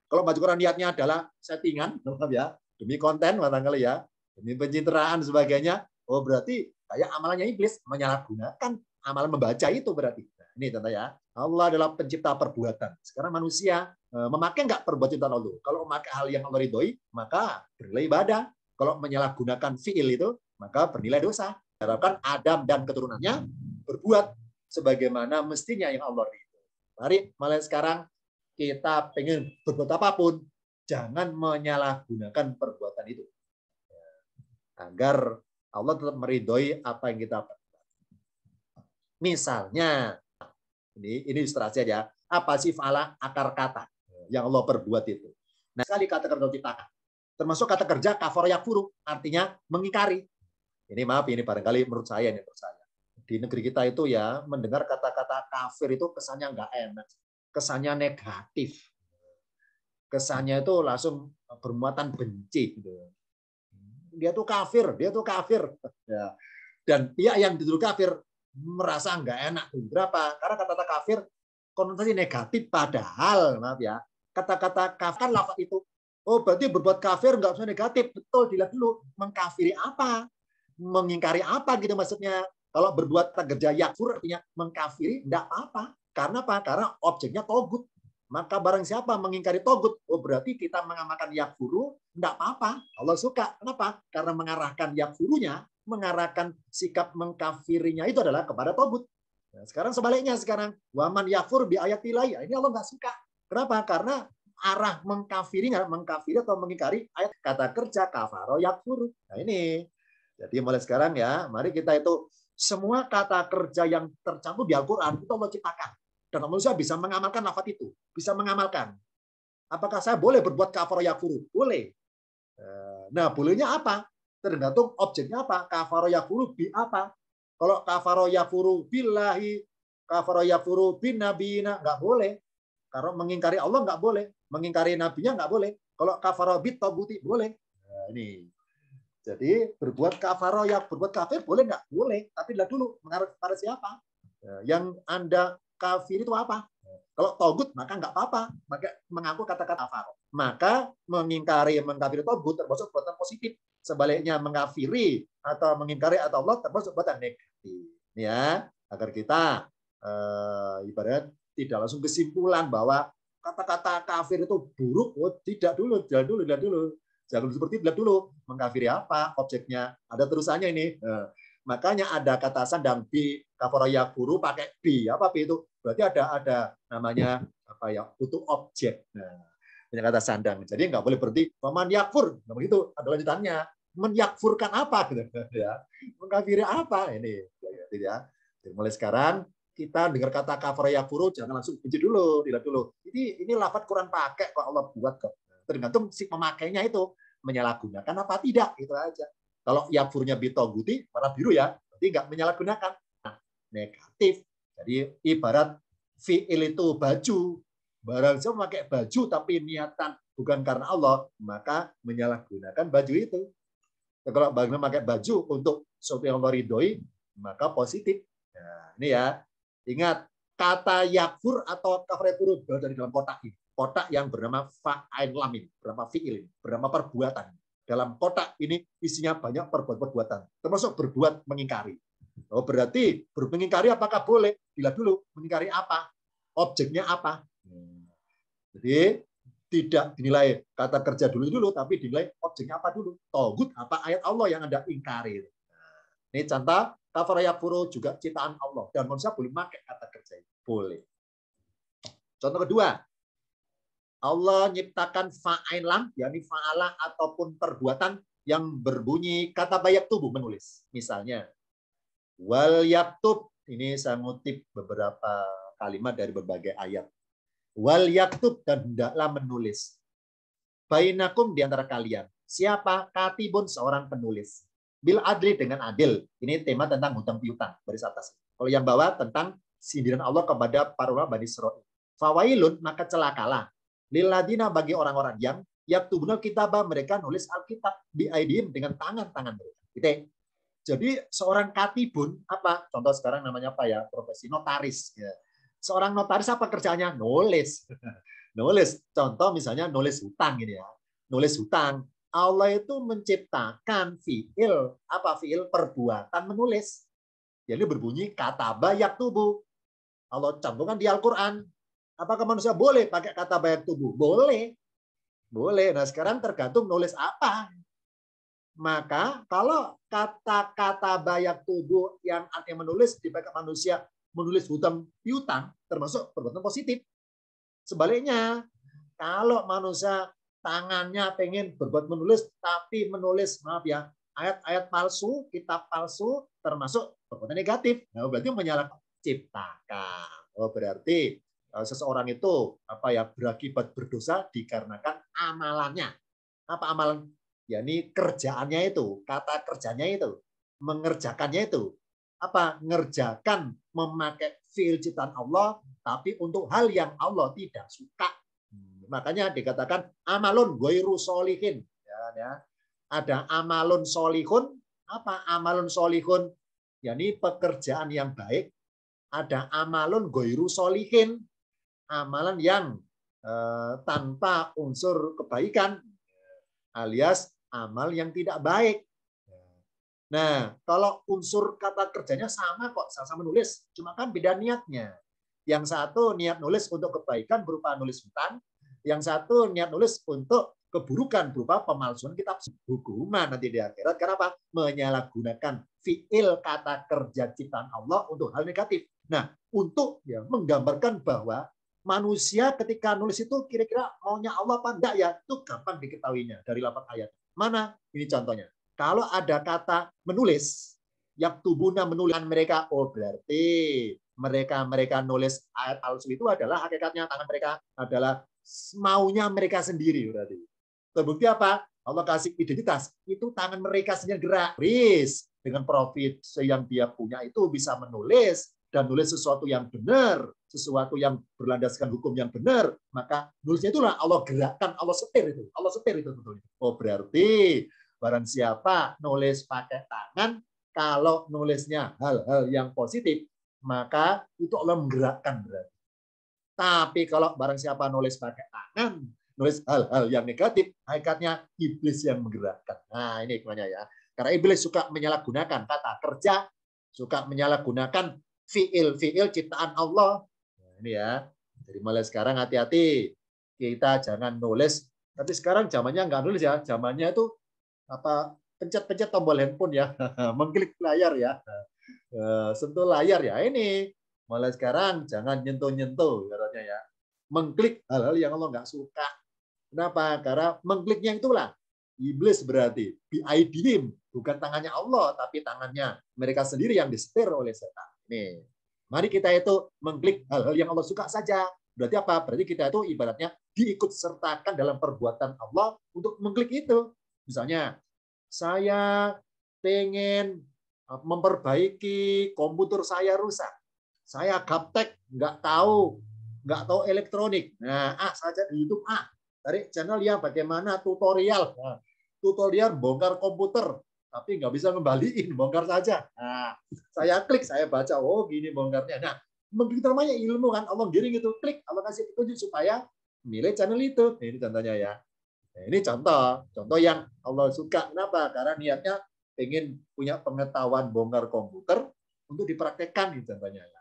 Speaker 1: Kalau membaca Quran niatnya adalah settingan, ya, demi konten barangkali ya, demi pencitraan sebagainya, oh berarti kayak amalannya iblis, menyalahgunakan amalan membaca itu berarti. Nah, ini contoh ya. Allah adalah pencipta perbuatan. Sekarang manusia memakai nggak perbuatan ciptaan Allah? Kalau memakai hal yang Allah ridhoi, maka bernilai ibadah. Kalau menyalahgunakan fiil itu, maka bernilai dosa. Harapkan Adam dan keturunannya berbuat sebagaimana mestinya yang Allah ridhoi. Mari mulai sekarang kita pengen berbuat apapun, jangan menyalahgunakan perbuatan itu. Agar Allah tetap meridhoi apa yang kita perbuat. Misalnya, ini ilustrasi aja, apa sih fa'ala akar kata yang Allah perbuat itu. Nah, sekali kata kerja ciptakan. Termasuk kata kerja kafara yakfuru, artinya mengingkari. Ini maaf, ini barangkali menurut saya. Di negeri kita itu ya, mendengar kata-kata kafir itu kesannya nggak enak. Kesannya negatif. Kesannya itu langsung bermuatan benci. Dia tuh kafir. Ya. Dan pihak yang dituduh kafir merasa nggak enak. Berapa? Karena kata-kata kafir konotasi negatif. Padahal, maaf ya, kata-kata kafir kan lafaz itu. Oh, berarti berbuat kafir nggak usah negatif. Betul, dilihat dulu. Mengkafiri apa? Mengingkari apa gitu maksudnya. Kalau berbuat kerja yakfur artinya mengkafiri, tidak apa-apa. Karena apa? Karena objeknya togut. Maka barang siapa mengingkari togut, oh berarti kita mengamalkan yakfuru, tidak apa-apa. Allah suka. Kenapa? Karena mengarahkan yakfurunya, mengarahkan sikap mengkafirinya itu adalah kepada togut. Nah, sekarang sebaliknya sekarang. Waman yakfur bi ayatilai. Ini Allah nggak suka. Kenapa? Karena arah mengkafiri atau mengingkari ayat kata kerja kafaro yakfuru. Nah ini. Jadi mulai sekarang ya, mari kita itu semua kata kerja yang tercantum di Al-Quran itu Allah ciptakan. Dan manusia bisa mengamalkan lafaz itu. Bisa mengamalkan. Apakah saya boleh berbuat kafaro yakfuru? Boleh. Nah, bolehnya apa? Tergantung objeknya apa. Kafaro yakfuru bi apa? Kalau kafaro yakfuru billahi, kafaro yakfuru bin nabiyina, nggak boleh. Karena mengingkari Allah nggak boleh. Mengingkari nabinya nggak boleh. Kalau kafaro bit taguti boleh. Nah, ini. Jadi berbuat kafaro yang berbuat kafir boleh nggak? Boleh. Tapi lihat dulu mengarah pada siapa. Yang Anda kafir itu apa? Kalau togut maka nggak apa-apa. Maka mengaku kata-kata kafaro. Maka mengkafiri togut termasuk perbuatan positif. Sebaliknya mengkafiri atau mengingkari atau Allah termasuk perbuatan negatif. Ya, agar kita ibarat tidak langsung kesimpulan bahwa kata-kata kafir itu buruk. Oh, tidak dulu, lihat dulu. Jangan seperti lihat dulu mengkafiri apa objeknya. Ada terusannya ini. Makanya ada kata sandang bi kafara yakfuru pakai bi. Apa bi itu? Berarti ada namanya apa ya? Butuh objek. Nah, punya kata sandang. Jadi nggak boleh berhenti man yakfur. Nggak begitu. Ada lanjutannya. Menyakfurkan apa gitu ya. Mengkafiri apa ini gitu ya. Jadi mulai sekarang kita dengar kata kafara yakfuru jangan langsung benci dulu, dilihat dulu. Ini lafaz Quran pakai kok Allah buat kok. Tergantung si pemakainya itu menyalahgunakan apa tidak itu aja. Kalau yakfurnya bitoguti warna biru ya, berarti nggak menyalahgunakan. Nah, negatif. Jadi ibarat fiil itu baju. Barang siapa pakai baju tapi niatan bukan karena Allah, maka menyalahgunakan baju itu. Kalau bagaimana pakai baju untuk sesuatu yang Allah ridhoi, maka positif. Nah, ini ya. Ingat, kata yakfur atau kafir berada di dalam kotak ini. Kotak yang bernama fa'ain lamin, bernama fi'il, bernama perbuatan. Dalam kotak ini isinya banyak perbuatan, termasuk berbuat mengingkari. Oh, berarti mengingkari apakah boleh? Dilihat dulu, mengingkari apa? Objeknya apa? Jadi tidak dinilai kata kerja dulu, tapi dinilai objeknya apa dulu. Togut apa ayat Allah yang Anda ingkari. Ini contoh kafara yakfuru juga ciptaan Allah dan manusia boleh pakai kata kerja itu. Boleh. Contoh kedua, Allah nyiptakan fa'ain lam, yakni fa'ala ataupun perbuatan yang berbunyi kata bayak tubuh menulis. Misalnya, wal yaktub, ini saya ngutip beberapa kalimat dari berbagai ayat. Wal yaktub, dan hendaklah menulis. Bainakum di antara kalian. Siapa? Katibun, seorang penulis. Bil adli, dengan adil. Ini tema tentang hutang piutang baris atas. Kalau yang bawah tentang sindiran Allah kepada para ulama Bani Israil. Fawailun, maka celakalah. Lilladina, bagi orang-orang yang yaktubunal kitabah, mereka nulis Alkitab bi aidihim, dengan tangan-tangan mereka. Gitu. Jadi seorang katibun apa? Contoh sekarang namanya apa ya? Profesi notaris. Ya. Seorang notaris apa kerjanya? Nulis. Nulis. Contoh misalnya nulis hutang ini ya. Nulis hutang. Allah itu menciptakan fiil, apa fiil? Perbuatan menulis. Jadi berbunyi kata bayak tubuh. Allah cantumkan di Al-Qur'an. Apakah manusia boleh pakai kata bayak tubuh? Boleh. Boleh. Nah, sekarang tergantung nulis apa. Maka kalau kata-kata bayak tubuh yang artinya menulis dipakai manusia menulis hutang piutang, termasuk perbuatan positif. Sebaliknya, kalau manusia tangannya pengen berbuat menulis, tapi menulis, maaf ya, ayat-ayat palsu, kitab palsu, termasuk perbuatan negatif. Nah, berarti menyalahkan ciptakan. Oh, berarti seseorang itu apa ya berakibat berdosa dikarenakan amalannya. Apa amalan? Yakni kerjaannya itu, kata kerjanya itu, mengerjakannya itu. Apa? Ngerjakan memakai fiil ciptaan Allah, tapi untuk hal yang Allah tidak suka. Makanya dikatakan amalun ghairu sholihin. Ya. Ada amalun sholihun. Apa amalun sholihun? Yakni pekerjaan yang baik. Ada amalun ghairu sholihin. Amalan yang tanpa unsur kebaikan, alias amal yang tidak baik. Nah, kalau unsur kata kerjanya sama kok, sama-sama nulis, cuma kan beda niatnya. Yang satu niat nulis untuk kebaikan berupa nulis hutang, yang satu niat nulis untuk keburukan berupa pemalsuan kitab. Hukuman nanti di akhirat. Kenapa? Menyalahgunakan fiil kata kerja ciptaan Allah untuk hal negatif. Nah, untuk ya menggambarkan bahwa manusia ketika nulis itu kira-kira maunya Allah apa enggak ya, itu gampang diketahuinya dari 8 ayat. Mana? Ini contohnya. Kalau ada kata menulis, yaktubuna menuliskan mereka, oh berarti mereka nulis ayat palsu itu adalah hakikatnya tangan mereka adalah maunya mereka sendiri berarti. Terbukti apa? Allah kasih identitas, itu tangan mereka sendiri gerak. Riz, dengan profit yang dia punya itu bisa menulis dan nulis sesuatu yang benar, sesuatu yang berlandaskan hukum yang benar, maka nulisnya itulah Allah gerakkan, Allah setir itu. Allah setir itu betul. Oh berarti barang siapa nulis pakai tangan, kalau nulisnya hal-hal yang positif, maka itu Allah menggerakkan berarti. Tapi kalau barang siapa nulis pakai tangan, nulis hal-hal yang negatif, hakikatnya iblis yang menggerakkan. Nah, ini hikmahnya ya. Karena iblis suka menyalahgunakan kata kerja, suka menyalahgunakan fiil ciptaan Allah. Nah, ini ya. Jadi mulai sekarang hati-hati. Kita jangan nulis. Tapi sekarang zamannya nggak nulis ya. Zamannya itu apa pencet-pencet tombol handphone ya, mengklik layar ya, sentuh layar ya. Ini mulai sekarang jangan nyentuh-nyentuh katanya ya, mengklik hal-hal yang Allah nggak suka. Kenapa? Karena mengkliknya itulah iblis berarti biaidihim, bukan tangannya Allah tapi tangannya mereka sendiri yang disetir oleh setan. Nih, mari kita itu mengklik hal-hal yang Allah suka saja. Berarti apa? Berarti kita itu ibaratnya diikut sertakan dalam perbuatan Allah untuk mengklik itu. Misalnya, saya pengen memperbaiki komputer saya rusak. Saya gaptek, nggak tahu elektronik. Nah, saja di YouTube cari channel yang bagaimana tutorial. Nah, tutorial bongkar komputer, tapi nggak bisa ngembaliin, bongkar saja. Nah, saya klik, saya baca, oh gini bongkarnya. Nah, begitu namanya ilmu kan, Allah giring itu, klik, Allah kasih petunjuk supaya milih channel itu. Nah, ini contohnya ya. Nah, ini contoh yang Allah suka. Kenapa? Karena niatnya pengen punya pengetahuan bongkar komputer untuk dipraktekkan, gitu contohnya ya.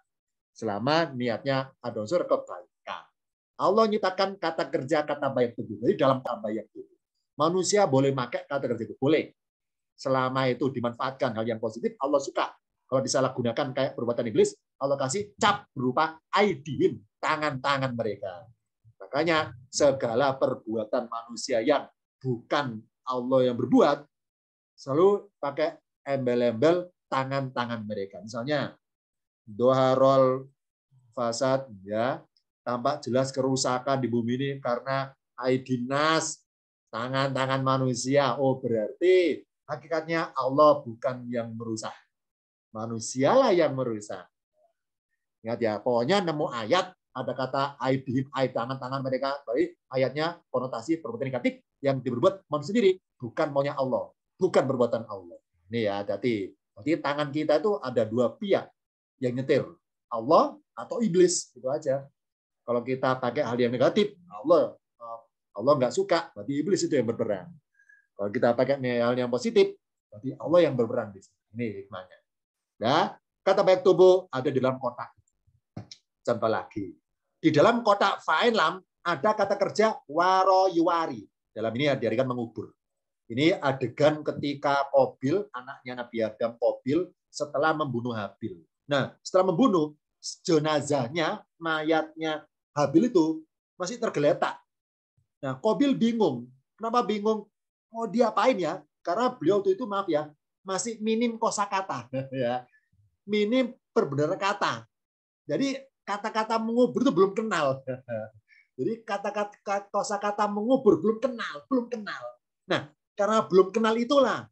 Speaker 1: Selama niatnya ada unsur kebaikan. Allah nyiptakan kata kerja, kata baik tubuh. Jadi dalam kata baik tubuh. Manusia boleh pakai kata kerja itu. Boleh. Selama itu dimanfaatkan hal yang positif, Allah suka. Kalau disalahgunakan kayak perbuatan iblis, Allah kasih cap berupa aidihim, tangan-tangan mereka. Makanya segala perbuatan manusia yang bukan Allah yang berbuat, selalu pakai embel-embel tangan-tangan mereka. Misalnya, doharol fasad, ya, tampak jelas kerusakan di bumi ini karena aidinas, tangan-tangan manusia. Oh, berarti hakikatnya Allah bukan yang merusak. Manusialah yang merusak. Ingat ya, pokoknya nemu ayat, ada kata aidihim, tangan-tangan mereka, berarti ayatnya konotasi perbuatan negatif yang diperbuat manusia sendiri, bukan maunya Allah, bukan perbuatan Allah. Ini ya, hati-hati. Berarti tangan kita itu ada dua pihak yang nyetir, Allah atau iblis, itu aja. Kalau kita pakai hal yang negatif, Allah nggak suka, berarti iblis itu yang berperan. Kalau kita pakai hal yang positif, berarti Allah yang berperan di sini. Ini hikmahnya. Nah, kata baik tubuh ada di dalam kotak. Contoh lagi, di dalam kotak fa'in lam ada kata kerja waro yuwari. Dalam ini diartikan mengubur. Ini adegan ketika Qabil, anaknya Nabi Adam Qabil, setelah membunuh Habil. Nah, setelah membunuh, jenazahnya, mayatnya Habil itu masih tergeletak. Nah, Qabil bingung. Kenapa bingung? Mau diapain ya? Karena beliau itu maaf ya, masih minim kosakata, ya, minim perbenaran kata. Jadi kata-kata mengubur itu belum kenal. Jadi kata-kata kosakata mengubur belum kenal. Nah, karena belum kenal itulah,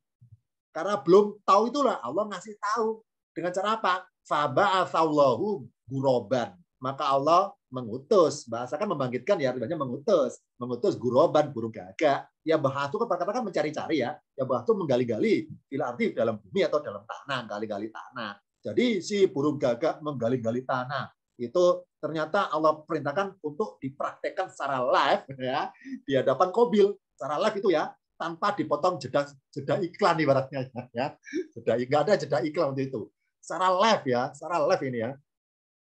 Speaker 1: karena belum tahu itulah Allah ngasih tahu dengan cara apa? Faba'atsallahu guroban. Maka Allah mengutus, bahasa kan membangkitkan ya, artinya mengutus guroban, burung gagak. Ya bahatu kan katakan mencari-cari ya. Ya bahatu menggali-gali, bila arti dalam bumi atau dalam tanah, gali-gali tanah. Jadi si burung gagak menggali-gali tanah itu ternyata Allah perintahkan untuk dipraktekkan secara live ya di hadapan Qabil, secara live itu ya, tanpa dipotong jeda iklan ibaratnya ya. Nggak ada jeda iklan untuk itu. Secara live ya, secara live ini ya.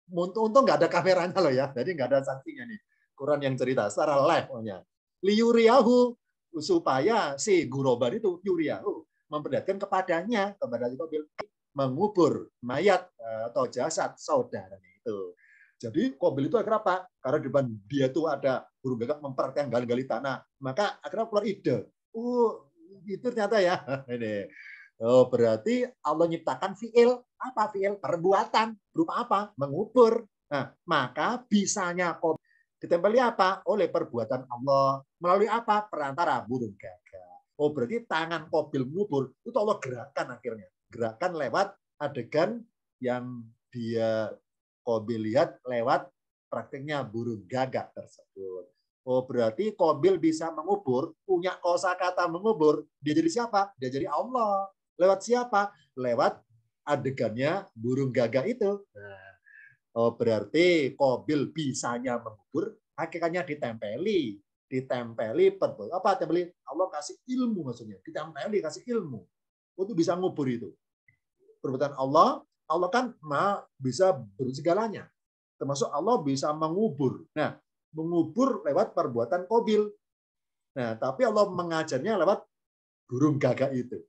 Speaker 1: Untung nggak ada kameranya loh ya, jadi nggak ada sanksinya nih. Quran yang cerita secara live pokoknya. Liyuriyahu, supaya si guroban itu yuriyahu memperlihatkan kepadanya, kepada Qabil, mengubur mayat atau jasad saudaranya itu. Jadi Qabil itu akhirnya apa? Karena di depan dia itu ada burung gagak memperhatikan gali-gali tanah, maka akhirnya keluar ide. Itu ternyata ya. Ini. Oh, berarti Allah nyiptakan fiil. Apa fiil? Perbuatan. Berupa apa? Mengubur. Nah, maka bisanya Qabil ditempeli apa? Oleh perbuatan Allah. Melalui apa? Perantara burung gagak. Oh, berarti tangan Qabil mengubur, itu Allah gerakan akhirnya. Gerakan lewat adegan yang dia Qabil lihat lewat praktiknya burung gagak tersebut. Oh, berarti Qabil bisa mengubur, punya kosakata mengubur. Dia jadi siapa? Dia jadi Allah. Lewat siapa? Lewat adegannya burung gagak itu. Nah, oh, berarti Qabil bisanya mengubur, hakikatnya ditempeli apa? Tempeli Allah kasih ilmu maksudnya. Ditempeli kasih ilmu untuk bisa ngubur itu. Perbuatan Allah kan bisa bersegalanya. Termasuk Allah bisa mengubur. Nah, mengubur lewat perbuatan Qabil. Nah, tapi Allah mengajarnya lewat burung gagak itu.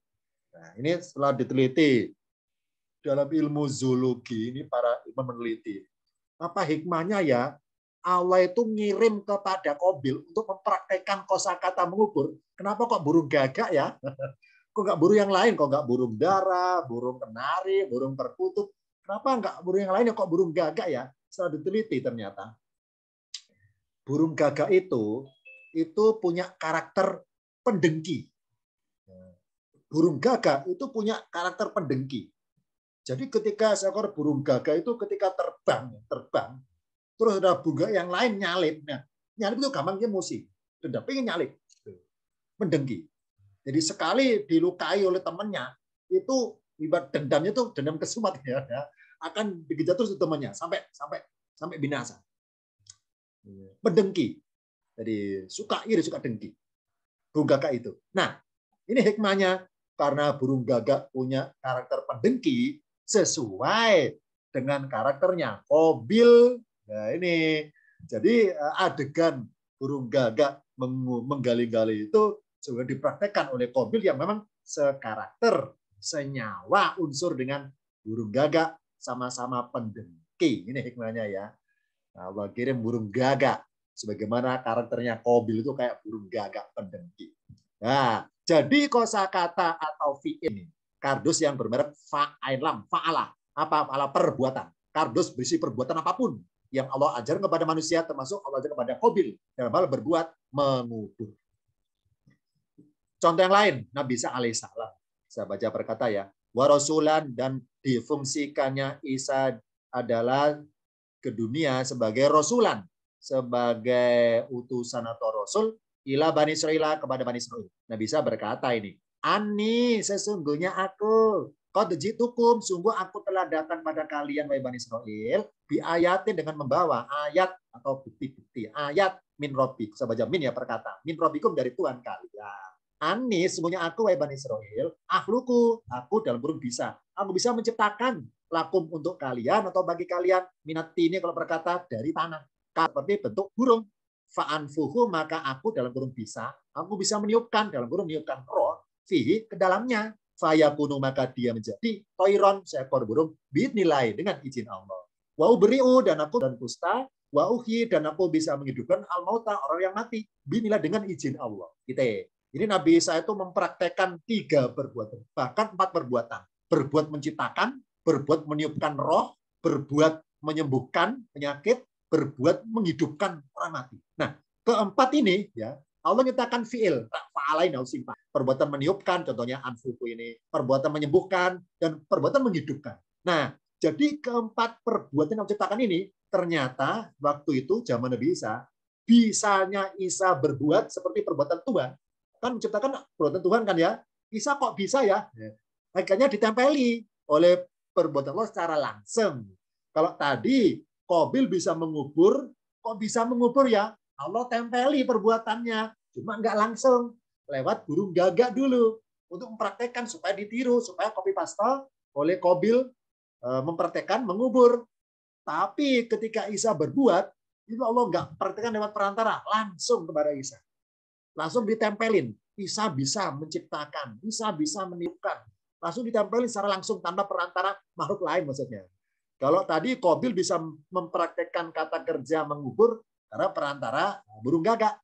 Speaker 1: Nah, ini setelah diteliti dalam ilmu zoologi, ini para ilmuwan meneliti. Apa hikmahnya ya? Allah itu ngirim kepada Qabil untuk mempraktekkan kosakata mengubur. Kenapa kok burung gagak ya? Kok nggak burung yang lain? Kok nggak burung dara, burung kenari, burung perkutut? Kenapa nggak burung yang lain? Kok burung gagak ya? Setelah diteliti ternyata burung gagak itu punya karakter pendengki. Burung gagak itu punya karakter pendengki. Jadi ketika seekor burung gagak itu ketika terbang, terus ada bunga yang lain nyalip. Nah, nyalip itu gampang emosi. Dendam, pengen nyalip. Mendengki. Jadi sekali dilukai oleh temannya, itu ibarat dendamnya itu dendam kesumat ya, akan dikejar terus temannya sampai binasa. Mendengki. Jadi suka iri, suka dengki. Burung gagak itu. Nah, ini hikmahnya karena burung gagak punya karakter pendengki sesuai dengan karakternya Qabil. Nah, ini jadi adegan burung gagak menggali-gali itu juga dipraktekkan oleh Qabil yang memang sekarakter, senyawa unsur dengan burung gagak, sama-sama pendengki. Ini hikmahnya ya. Allah kirim burung gagak sebagaimana karakternya Qabil itu kayak burung gagak pendengki. Nah, jadi kosakata atau fi'il ini kardus yang bermerek fa'ailam, fa'ala, apa fa'ala perbuatan. Kardus berisi perbuatan apapun yang Allah ajar kepada manusia, termasuk Allah ajar kepada Qabil dalam hal berbuat mengubur. Contoh yang lain, Nabi Isa alaihissalam. Saya baca berkata ya, wa rasulan, dan difungsikannya Isa adalah ke dunia sebagai rasulan, sebagai utusan atau rasul ila Bani Israel, kepada Bani Israel. Nabi Isa berkata ini, Ani, sesungguhnya aku, qad jitukum, sungguh aku telah datang pada kalian, wahai Bani Israel, bi ayatin, dengan membawa ayat atau bukti-bukti, ayat min robbikum, saya baca min ya perkata, min robbikum, dari Tuhan kalian. Ani, sungguhnya aku, wahai Bani Israel, akhluku, aku dalam kurung bisa, aku bisa menciptakan lakum untuk kalian atau bagi kalian, minat ini kalau berkata dari tanah, seperti bentuk burung. Fa'anfuhu, maka aku dalam kurung bisa, aku bisa meniupkan, dalam kurung meniupkan roh, fihi, ke dalamnya. Fayakunu, maka dia menjadi toiron, seekor burung, bidnilai, dengan izin Allah. Wa ubri'u, dan aku dan kusta, wa uhi, dan aku bisa menghidupkan al-mauta, orang yang mati, bidnilai, dengan izin Allah. Ini Nabi Isa itu mempraktekkan 3 perbuatan, bahkan 4 perbuatan. Berbuat menciptakan, berbuat meniupkan roh, berbuat menyembuhkan penyakit, berbuat menghidupkan orang mati. Nah, keempat ini ya Allah nyatakan fiil, fa'alain, perbuatan meniupkan, contohnya anfuku ini, perbuatan menyembuhkan, dan perbuatan menghidupkan. Nah, jadi keempat perbuatan yang menciptakan ini ternyata waktu itu zaman Nabi Isa, bisanya Isa berbuat seperti perbuatan Tuhan. Kan menciptakan perbuatan Tuhan kan ya. Isa kok bisa ya? Akhirnya ditempeli oleh perbuatan Allah secara langsung. Kalau tadi Qabil bisa mengubur, kok bisa mengubur ya? Allah tempeli perbuatannya, cuma nggak langsung, lewat burung gagak dulu untuk mempraktekkan supaya ditiru, supaya copy paste oleh Qabil mempraktekkan mengubur. Tapi ketika Isa berbuat, itu Allah nggak praktekkan lewat perantara, langsung kepada Isa. Langsung ditempelin. Isa bisa menciptakan, Isa bisa meniupkan. Langsung ditempelin secara langsung tanpa perantara makhluk lain maksudnya. Kalau tadi Qabil bisa mempraktekkan kata kerja mengubur karena perantara burung gagak.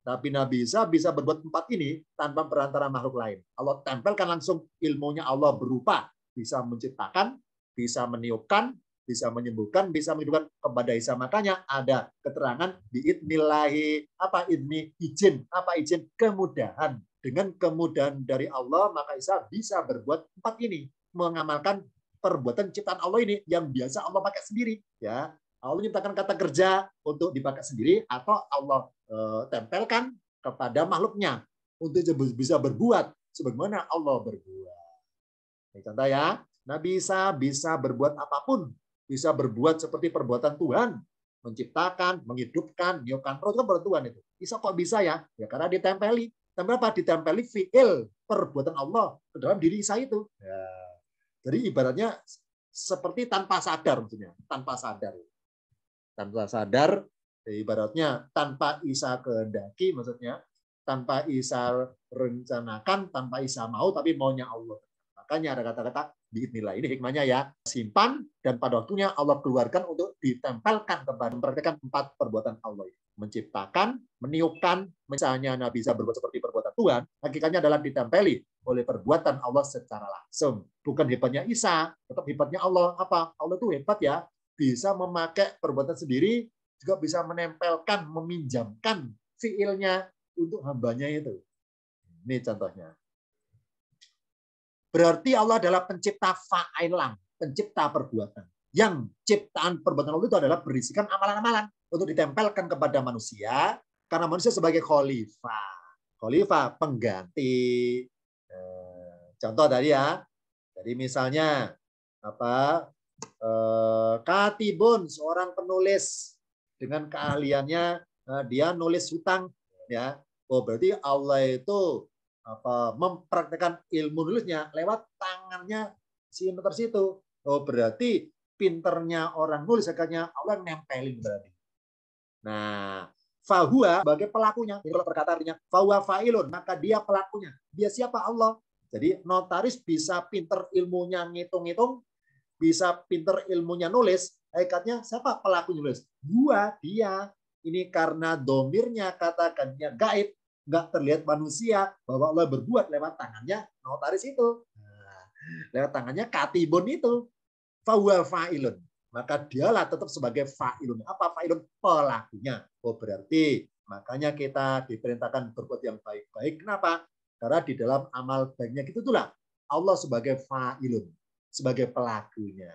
Speaker 1: Tapi Nabi Isa bisa berbuat 4 ini tanpa perantara makhluk lain. Allah tempelkan langsung, ilmunya Allah berupa bisa menciptakan, bisa meniupkan, bisa menyembuhkan, bisa menghidupkan kepada Isa. Makanya ada keterangan biidnillahi, apa idni, izin, apa izin, kemudahan. Dengan kemudahan dari Allah, maka Isa bisa berbuat 4 ini, mengamalkan perbuatan ciptaan Allah ini yang biasa Allah pakai sendiri, ya. Allah menciptakan kata kerja untuk dipakai sendiri, atau Allah tempelkan kepada makhluknya untuk bisa berbuat sebagaimana Allah berbuat. Ini contoh ya, Nabi Isa bisa berbuat apapun, bisa berbuat seperti perbuatan Tuhan, menciptakan, menghidupkan, meniupkan roh, itu kan perbuatan Tuhan itu. Isa kok bisa ya? Ya karena ditempeli. Tempel apa? Ditempeli fiil, perbuatan Allah ke dalam diri Isa itu. Ya. Jadi ibaratnya seperti tanpa sadar, maksudnya tanpa sadar, ibaratnya tanpa Isa kehendaki, maksudnya tanpa Isa rencanakan, tanpa Isa mau, tapi maunya Allah. Makanya ada kata-kata biidznillah. Ini hikmahnya ya. Simpan dan pada waktunya Allah keluarkan untuk ditempelkan kepada mempraktikkan 4 perbuatan Allah. Menciptakan, meniupkan, misalnya Nabi bisa berbuat seperti perbuatan Tuhan, hakikatnya adalah ditempeli oleh perbuatan Allah secara langsung. Bukan hebatnya Isa, tetap hebatnya Allah. Apa? Allah itu hebat ya. Bisa memakai perbuatan sendiri, juga bisa menempelkan, meminjamkan fiilnya untuk hambanya itu. Ini contohnya. Berarti Allah adalah pencipta fa'ilan, pencipta perbuatan. Yang ciptaan perbuatan Allah itu adalah berisikan amalan-amalan untuk ditempelkan kepada manusia, karena manusia sebagai khalifah. Khalifah, pengganti. Contoh tadi ya. Jadi misalnya katibun, seorang penulis dengan keahliannya dia nulis hutang ya. Oh, berarti Allah itu mempraktekkan ilmu nulisnya lewat tangannya si notaris itu. Oh, berarti pinternya orang nulis akhirnya Allah nempelin berarti. Nah, fahuwa sebagai pelakunya. Ini kalau perkataan artinya fahuwa fa'ilun, maka dia pelakunya. Dia siapa? Allah. Jadi notaris bisa pinter ilmunya ngitung-ngitung, bisa pinter ilmunya nulis, hakikatnya siapa pelaku nulis? Dia. Ini karena domirnya katakannya gaib, nggak terlihat manusia, bahwa Allah berbuat lewat tangannya notaris itu. Nah, lewat tangannya katibun itu. Fahuwa fa'ilun. Maka dialah tetap sebagai fa'ilun. Apa fa'ilun? Pelakunya. Oh, berarti makanya kita diperintahkan berbuat yang baik-baik. Kenapa? Karena di dalam amal baiknya itulah Allah sebagai fa'ilun, sebagai pelakunya.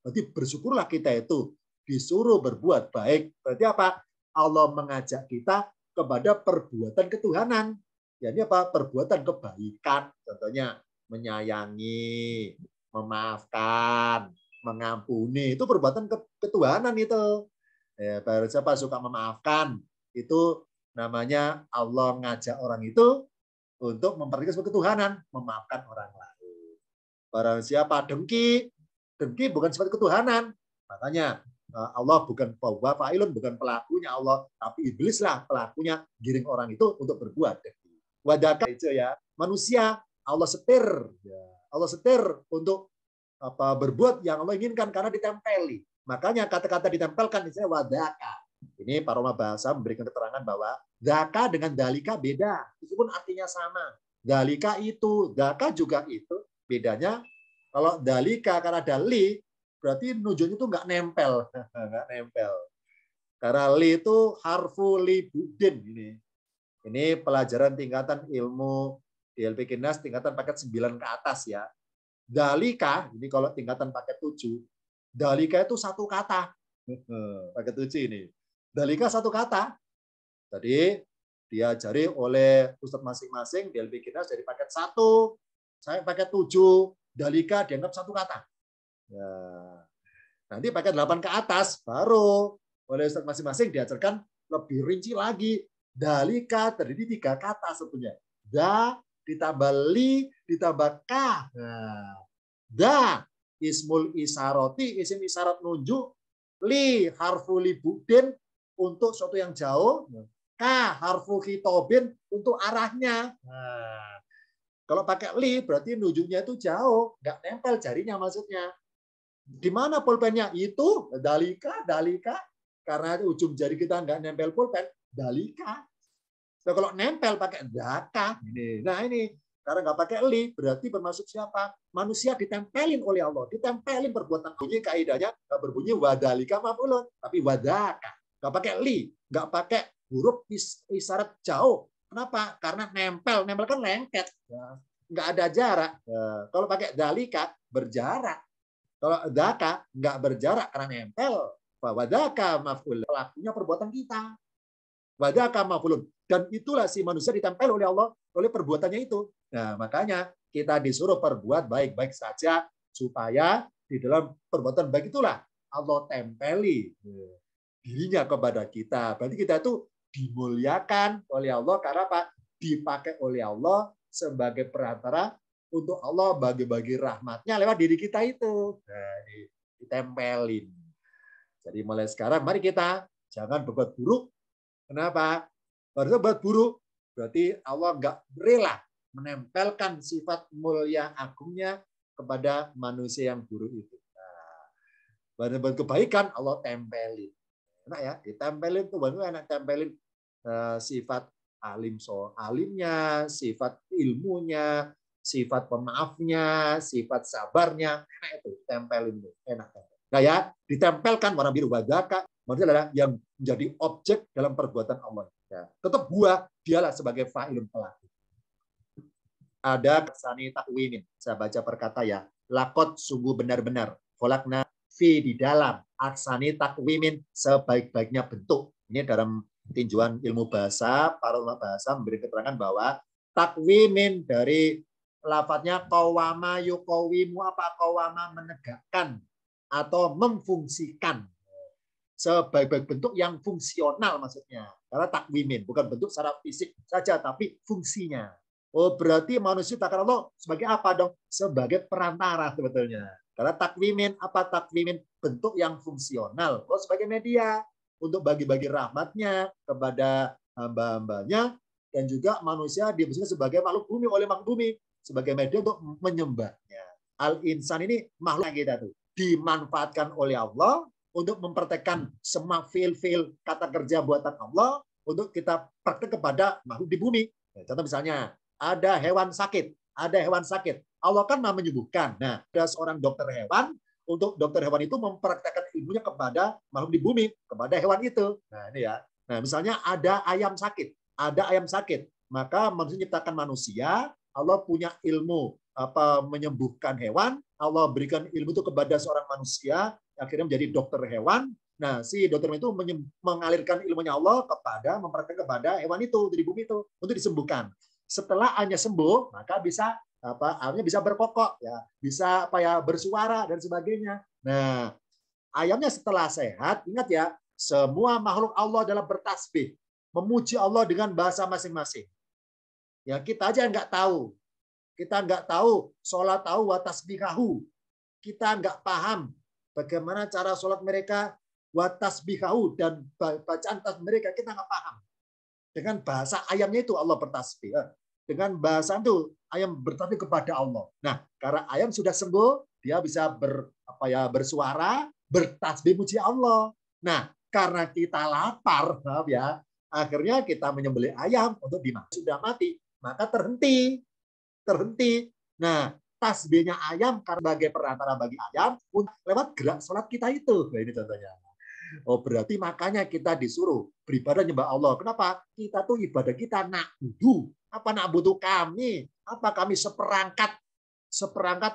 Speaker 1: Berarti bersyukurlah kita itu disuruh berbuat baik. Berarti apa? Allah mengajak kita kepada perbuatan ketuhanan. Ya, ini apa? Perbuatan kebaikan. Contohnya menyayangi, memaafkan, mengampuni. Itu perbuatan ketuhanan itu. Ya, baru siapa suka memaafkan, itu namanya Allah ngajak orang itu untuk memperhatikan sebuah ketuhanan, memaafkan orang lain. Barang siapa dengki bukan sifat ketuhanan. Makanya Allah bukan fa'ilun, bukan pelakunya Allah, tapi iblis lah pelakunya, giring orang itu untuk berbuat dengki. Wadaka itu ya, manusia Allah setir, ya. Allah setir untuk berbuat yang Allah inginkan karena ditempeli. Makanya kata-kata ditempelkan istilah wadaka. Ini Paroma Bahasa memberikan keterangan bahwa daka dengan dalika beda, meskipun artinya sama. Dalika itu, daka juga itu. Bedanya kalau dalika karena dali, berarti nunjuknya itu nggak nempel, nggak nempel. Karena li itu harfu li budin ini. Ini pelajaran tingkatan ilmu DLP Kinas tingkatan paket 9 ke atas ya. Dalika, ini kalau tingkatan paket 7, dalika itu satu kata. Paket 7 ini. Dalika satu kata. Tadi diajari oleh Ustadz masing-masing DLP Kinas dari paket 1 saya paket 7, dalika dianggap satu kata. Ya. Nanti paket 8 ke atas baru oleh Ustadz masing-masing diajarkan lebih rinci lagi. Dalika terdiri 3 kata sebetulnya. Da ditambah li ditambah ka. Nah, da ismul isaroti, isim isyarat nunjuk. Li harfu libudin untuk sesuatu yang jauh. Ka harfu hitobin untuk arahnya. Nah, kalau pakai li berarti nunjuknya itu jauh, nggak nempel jarinya maksudnya. Di mana pulpennya? Itu dalika. Karena ujung jari kita nggak nempel pulpen, dalika. Nah, kalau nempel pakai daka. Nah ini, karena nggak pakai li, berarti bermaksud siapa? Manusia ditempelin oleh Allah. Ditempelin perbuatan. Bunyi kaidahnya nggak berbunyi wadalika maf'ulun, tapi wadaka. Nggak pakai li, nggak pakai huruf isyarat jauh. Kenapa? Karena nempel. Nempel kan lengket. Nggak ada jarak. Kalau pakai dalika, berjarak. Kalau daka nggak berjarak karena nempel. Wadaka maf'ul, pelakunya perbuatan kita. Wadaka maf'ulun. Dan itulah si manusia ditempel oleh Allah oleh perbuatannya itu. Nah, makanya kita disuruh perbuat baik-baik saja supaya di dalam perbuatan baik itulah Allah tempeli dirinya kepada kita. Berarti kita itu dimuliakan oleh Allah karena apa? Dipakai oleh Allah sebagai perantara untuk Allah bagi-bagi rahmatnya lewat diri kita itu. Nah, ditempelin. Jadi mulai sekarang mari kita jangan berbuat buruk. Kenapa? Berbuat buruk berarti Allah nggak rela menempelkan sifat mulia agungnya kepada manusia yang buruk itu. Nah, kebaikan Allah tempelin. Enak ya, ditempelin tuh enak tempelin sifat alimnya, sifat ilmunya, sifat pemaafnya, sifat sabarnya, enak itu tempelin itu, enak. Nah ya, ditempelkan warna biru wadaka, maksudnya adalah yang menjadi objek dalam perbuatan Allah. Ya, tetap gua dialah sebagai fa'ilun pelaku. Ada kesani takwimin. Saya baca perkata ya. Lakot sungguh benar-benar. Kolakna fi di dalam. Aksani takwimin sebaik-baiknya bentuk. Ini dalam tinjauan ilmu bahasa, para ulama bahasa memberi keterangan bahwa takwimin dari lafadznya kawama yukawimu apa kawama menegakkan atau memfungsikan sebaik-baik bentuk yang fungsional maksudnya. Karena takwimin bukan bentuk secara fisik saja tapi fungsinya. Oh, berarti manusia takkan Allah sebagai apa dong? Sebagai perantara sebetulnya. Karena takwimin, apa takwimin? Bentuk yang fungsional. Oh, sebagai media untuk bagi-bagi rahmatnya kepada hamba-hambanya. Dan juga manusia diberikan sebagai makhluk bumi oleh makhluk bumi. Sebagai media untuk menyembahnya. Al-insan ini makhluk kita tuh. Dimanfaatkan oleh Allah untuk mempraktekkan semua fil-fil kata kerja buatan Allah untuk kita praktek kepada makhluk di bumi. Contoh misalnya, ada hewan sakit. Allah kan mau menyembuhkan. Nah, ada seorang dokter hewan, untuk dokter hewan itu mempraktekkan ilmunya kepada makhluk di bumi, kepada hewan itu. Nah, ini ya. Nah, misalnya ada ayam sakit. Maka manusia menciptakan manusia, Allah punya ilmu apa menyembuhkan hewan, Allah berikan ilmu itu kepada seorang manusia, akhirnya menjadi dokter hewan. Nah, si dokter itu mengalirkan ilmunya Allah kepada mempraktekkan kepada hewan itu di bumi itu untuk disembuhkan. Setelah ayamnya sembuh, maka bisa ayamnya bisa berkokok, ya, bisa bersuara dan sebagainya. Nah, ayamnya setelah sehat, ingat ya, semua makhluk Allah dalam bertasbih, memuji Allah dengan bahasa masing-masing. Ya, kita aja nggak tahu. Kita nggak tahu sholat tahu wa tasbihahu. Kita nggak paham bagaimana cara sholat mereka wa tasbihahu dan bacaan tasbih mereka kita nggak paham. Dengan bahasa ayamnya itu Allah bertasbih. Dengan bahasa itu ayam bertasbih kepada Allah. Nah, karena ayam sudah sembuh, dia bisa bersuara, bertasbih muji Allah. Nah, karena kita lapar, maaf ya, akhirnya kita menyembelih ayam untuk dimakan. Sudah mati, maka terhenti. Nah, tasbihnya ayam karena sebagai perantara bagi ayam lewat gerak sholat kita itu. Nah, ini contohnya. Oh, berarti makanya kita disuruh beribadah nyembah Allah. Kenapa? Kita tuh ibadah kita na'budu. Apa na'budu kami? Apa kami seperangkat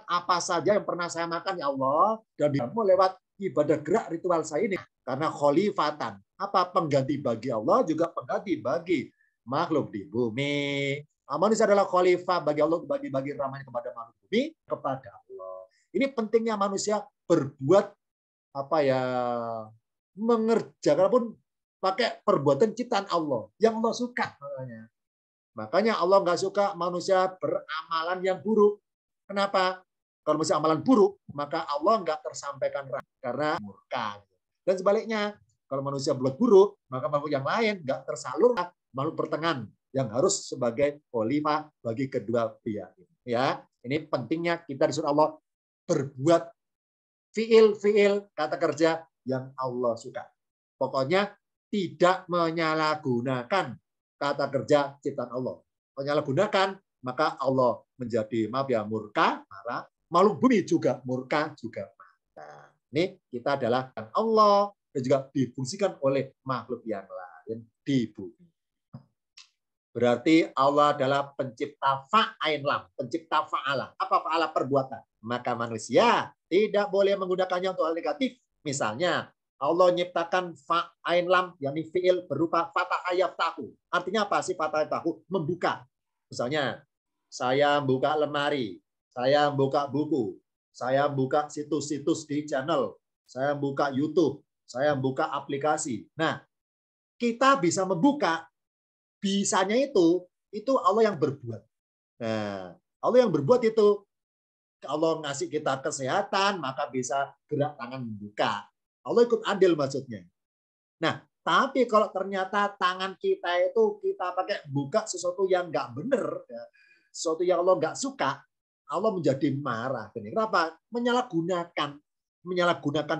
Speaker 1: apa saja yang pernah saya makan ya Allah, dan kamu lewat ibadah gerak ritual saya ini karena khalifatan. Apa pengganti bagi Allah juga pengganti bagi makhluk di bumi. Manusia adalah khalifah bagi Allah, bagi rahmatnya kepada makhluk bumi, kepada Allah. Ini pentingnya manusia berbuat mengerjakan pun pakai perbuatan ciptaan Allah yang Allah suka. Makanya Allah nggak suka manusia beramalan yang buruk. Kenapa? Kalau manusia amalan buruk, maka Allah nggak tersampaikan karena murka. Dan sebaliknya, kalau manusia berbuat buruk, maka makhluk yang lain nggak tersalur makhluk pertengahan yang harus sebagai khalifah bagi kedua pihak. Ya, ini pentingnya kita disuruh Allah berbuat fiil kata kerja yang Allah suka. Pokoknya tidak menyalahgunakan kata kerja ciptaan Allah. Menyalahgunakan, maka Allah menjadi murka, marah. Makhluk bumi juga murka, juga marah. Ini kita adalah Allah dan juga difungsikan oleh makhluk yang lain di bumi. Berarti Allah adalah pencipta fa'ain lam, pencipta fa'ala. Apa fa'ala? Perbuatan. Maka manusia tidak boleh menggunakannya untuk hal negatif. Misalnya, Allah menciptakan fa'ain lam, yakni fi'il berupa fatah ayat tahu. Artinya apa sih fatah ayat tahu? Membuka. Misalnya, saya buka lemari, saya buka buku, saya buka situs-situs di channel, saya buka YouTube, saya buka aplikasi. Nah, kita bisa membuka. Bisanya itu Allah yang berbuat. Nah, Allah yang berbuat itu, Allah ngasih kita kesehatan, maka bisa gerak tangan membuka. Allah ikut adil maksudnya. Nah, tapi kalau ternyata tangan kita itu kita pakai buka sesuatu yang nggak benar, sesuatu yang Allah nggak suka, Allah menjadi marah. Kenapa? Menyalahgunakan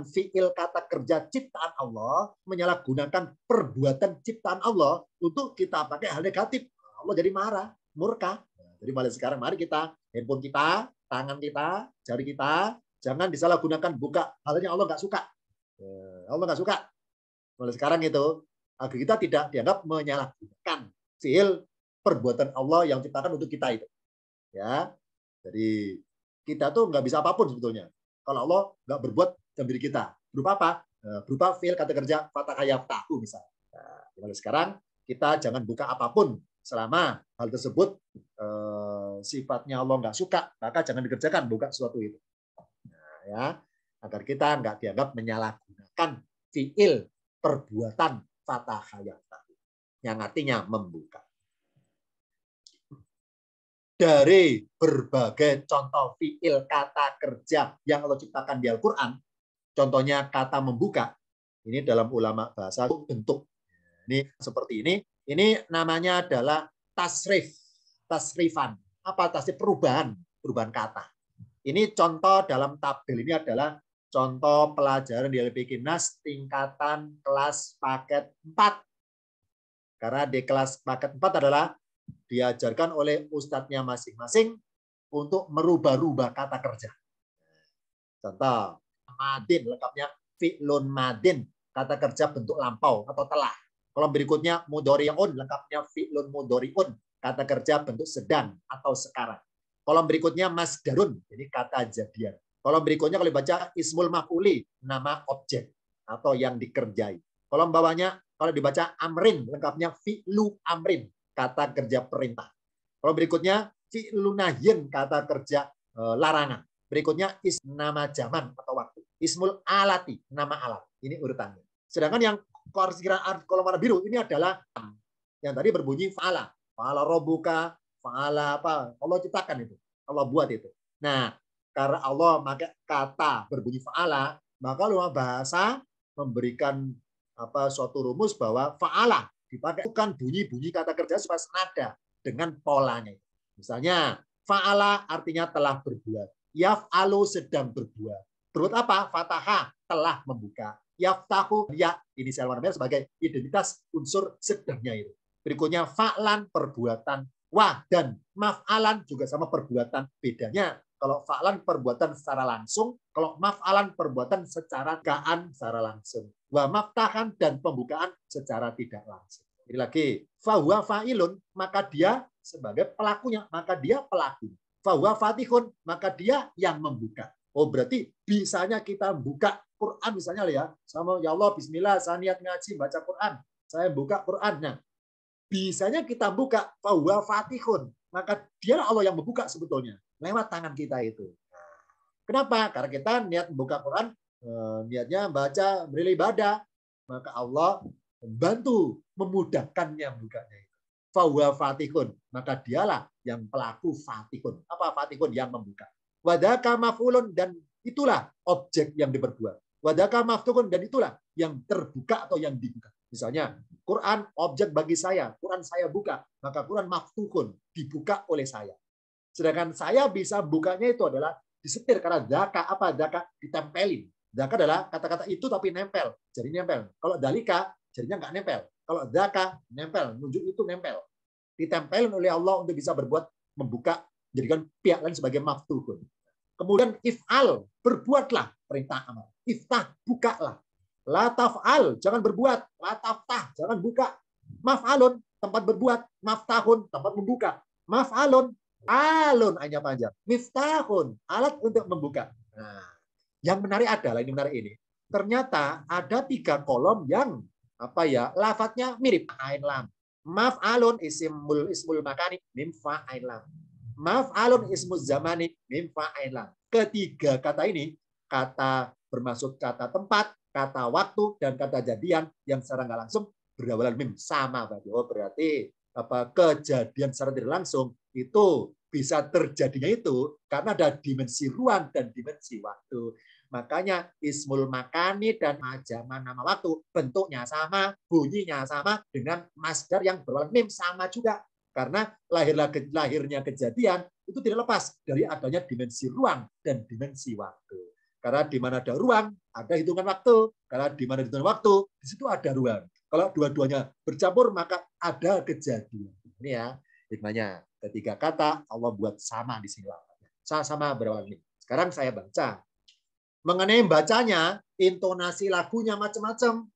Speaker 1: fiil kata kerja ciptaan Allah, menyalahgunakan perbuatan ciptaan Allah untuk kita pakai hal negatif. Allah jadi marah, murka. Jadi mulai sekarang mari kita, handphone kita, tangan kita, jari kita, jangan disalahgunakan buka hal yang Allah nggak suka. Allah nggak suka. Mulai sekarang itu, agar kita tidak dianggap menyalahgunakan fiil perbuatan Allah yang ciptakan untuk kita itu. Ya, jadi kita tuh nggak bisa apapun sebetulnya. Kalau Allah nggak berbuat dalam diri kita, berupa apa? Berupa fiil kata kerja fataha yaftahu misalnya. Nah, mulai sekarang kita jangan buka apapun selama hal tersebut sifatnya Allah nggak suka, maka jangan dikerjakan buka sesuatu itu. Nah, ya, agar kita nggak dianggap menyalahgunakan fiil perbuatan fataha yaftahu yang artinya membuka. Dari berbagai contoh fiil kata kerja yang Allah ciptakan di Al-Quran, contohnya kata membuka, ini dalam ulama bahasa bentuk. Ini seperti ini namanya adalah tasrifan. Apa tasrif? Perubahan kata. Ini contoh dalam tabel ini adalah contoh pelajaran di LPK Nas tingkatan kelas paket 4. Karena di kelas paket 4 adalah diajarkan oleh ustadznya masing-masing untuk merubah-rubah kata kerja. Contoh, madin, lengkapnya fi'lun madin, kata kerja bentuk lampau atau telah. Kolom berikutnya mudhari'un, lengkapnya fi'lun mudhari'un, kata kerja bentuk sedang atau sekarang. Kolom berikutnya masdarun, ini kata jadian. Kolom berikutnya kalau dibaca ismul maf'uli, nama objek atau yang dikerjai. Kolom bawahnya kalau dibaca amrin, lengkapnya fi'lu amrin, kata kerja perintah. Kalau berikutnya fi'lu nahyin, kata kerja larangan. Berikutnya nama zaman atau waktu. Ismul alati, nama alat. Ini urutannya. Sedangkan yang kolom warna biru ini adalah yang tadi berbunyi fa'ala. Fa'ala robuka, fa'ala apa? Allah ciptakan itu. Allah buat itu. Nah, karena Allah pakai kata berbunyi fa'ala, maka ulama bahasa memberikan suatu rumus bahwa fa'ala dipakai bukan bunyi-bunyi kata kerja supaya senada dengan polanya. Misalnya, fa'ala artinya telah berbuat. Yaf'alu sedang berbuat. Berbuat apa? Fataha, telah membuka. Yaftahu, ya, inisial warna merah sebagai identitas unsur sedangnya itu. Berikutnya, fa'lan, perbuatan. Wah, dan maf'alan juga sama perbuatan. Bedanya, kalau fa'lan perbuatan secara langsung, kalau maf'alan perbuatan secara gaan secara langsung. Wa maftahan dan pembukaan secara tidak langsung. Ini lagi, fahuwa fa'ilun, maka dia sebagai pelakunya, maka dia pelaku. Fahuwa fatihun, maka dia yang membuka. Oh, berarti bisanya kita buka Quran misalnya ya, sama ya Allah bismillah saya niat ngaji baca Quran. Saya buka Quran. Nah, bisanya kita buka fahuwa fatihun, maka dia Allah yang membuka sebetulnya lewat tangan kita itu. Kenapa? Karena kita niat membuka Quran, niatnya baca, beribadah, maka Allah membantu memudahkannya membukanya itu. Fahuwa fatihun, maka dialah yang pelaku fatihun. Apa fatihun? Yang membuka. Wadaka maf'ulun, dan itulah objek yang diperbuat. Wadaka maftuhun, dan itulah yang terbuka atau yang dibuka. Misalnya, Quran objek bagi saya, Quran saya buka, maka Quran maftuhun, dibuka oleh saya. Sedangkan saya bisa bukanya itu adalah disetir, karena daka apa? Daka ditempelin. Daka adalah kata-kata itu tapi nempel, jadi nempel. Kalau dalika jadinya nggak nempel. Kalau daka nempel, nunjuk itu nempel. Ditempelin oleh Allah untuk bisa berbuat, membuka, jadikan pihak lain sebagai maftuhun. Kemudian if'al, berbuatlah, perintah amar. Iftah, bukalah. La taf'al, jangan berbuat. La taftah, jangan buka. Maf'alun, tempat berbuat. Maftahun, tempat membuka. Maf'alun, alun, hanya panjang. Miftahun, alat untuk membuka. Nah, yang menarik adalah, ini menarik ini. Ternyata ada 3 kolom yang lafadznya mirip. Ain lam. Maf'alun ismul makani mim fa'ain lam. Maf'alun ismuz zamani mim fa'ain lam. Ketiga kata ini, kata bermaksud kata tempat, kata waktu, dan kata jadian yang secara nggak langsung berawalan mim, sama berarti. Oh, berarti kejadian secara tidak langsung itu bisa terjadinya itu karena ada dimensi ruang dan dimensi waktu. Makanya ismul makani dan zaman nama waktu bentuknya sama, bunyinya sama dengan masdar yang berwarna mim, sama juga. Karena lahirnya kejadian itu tidak lepas dari adanya dimensi ruang dan dimensi waktu. Karena di mana ada ruang, ada hitungan waktu. Karena di mana hitungan waktu, di situ ada ruang. Kalau dua-duanya bercampur, maka ada kejadian. Ini ya hikmahnya. Ketiga kata Allah buat sama di sini. Sama berawal ini. Sekarang saya baca. Mengenai bacanya, intonasi lagunya macam-macam.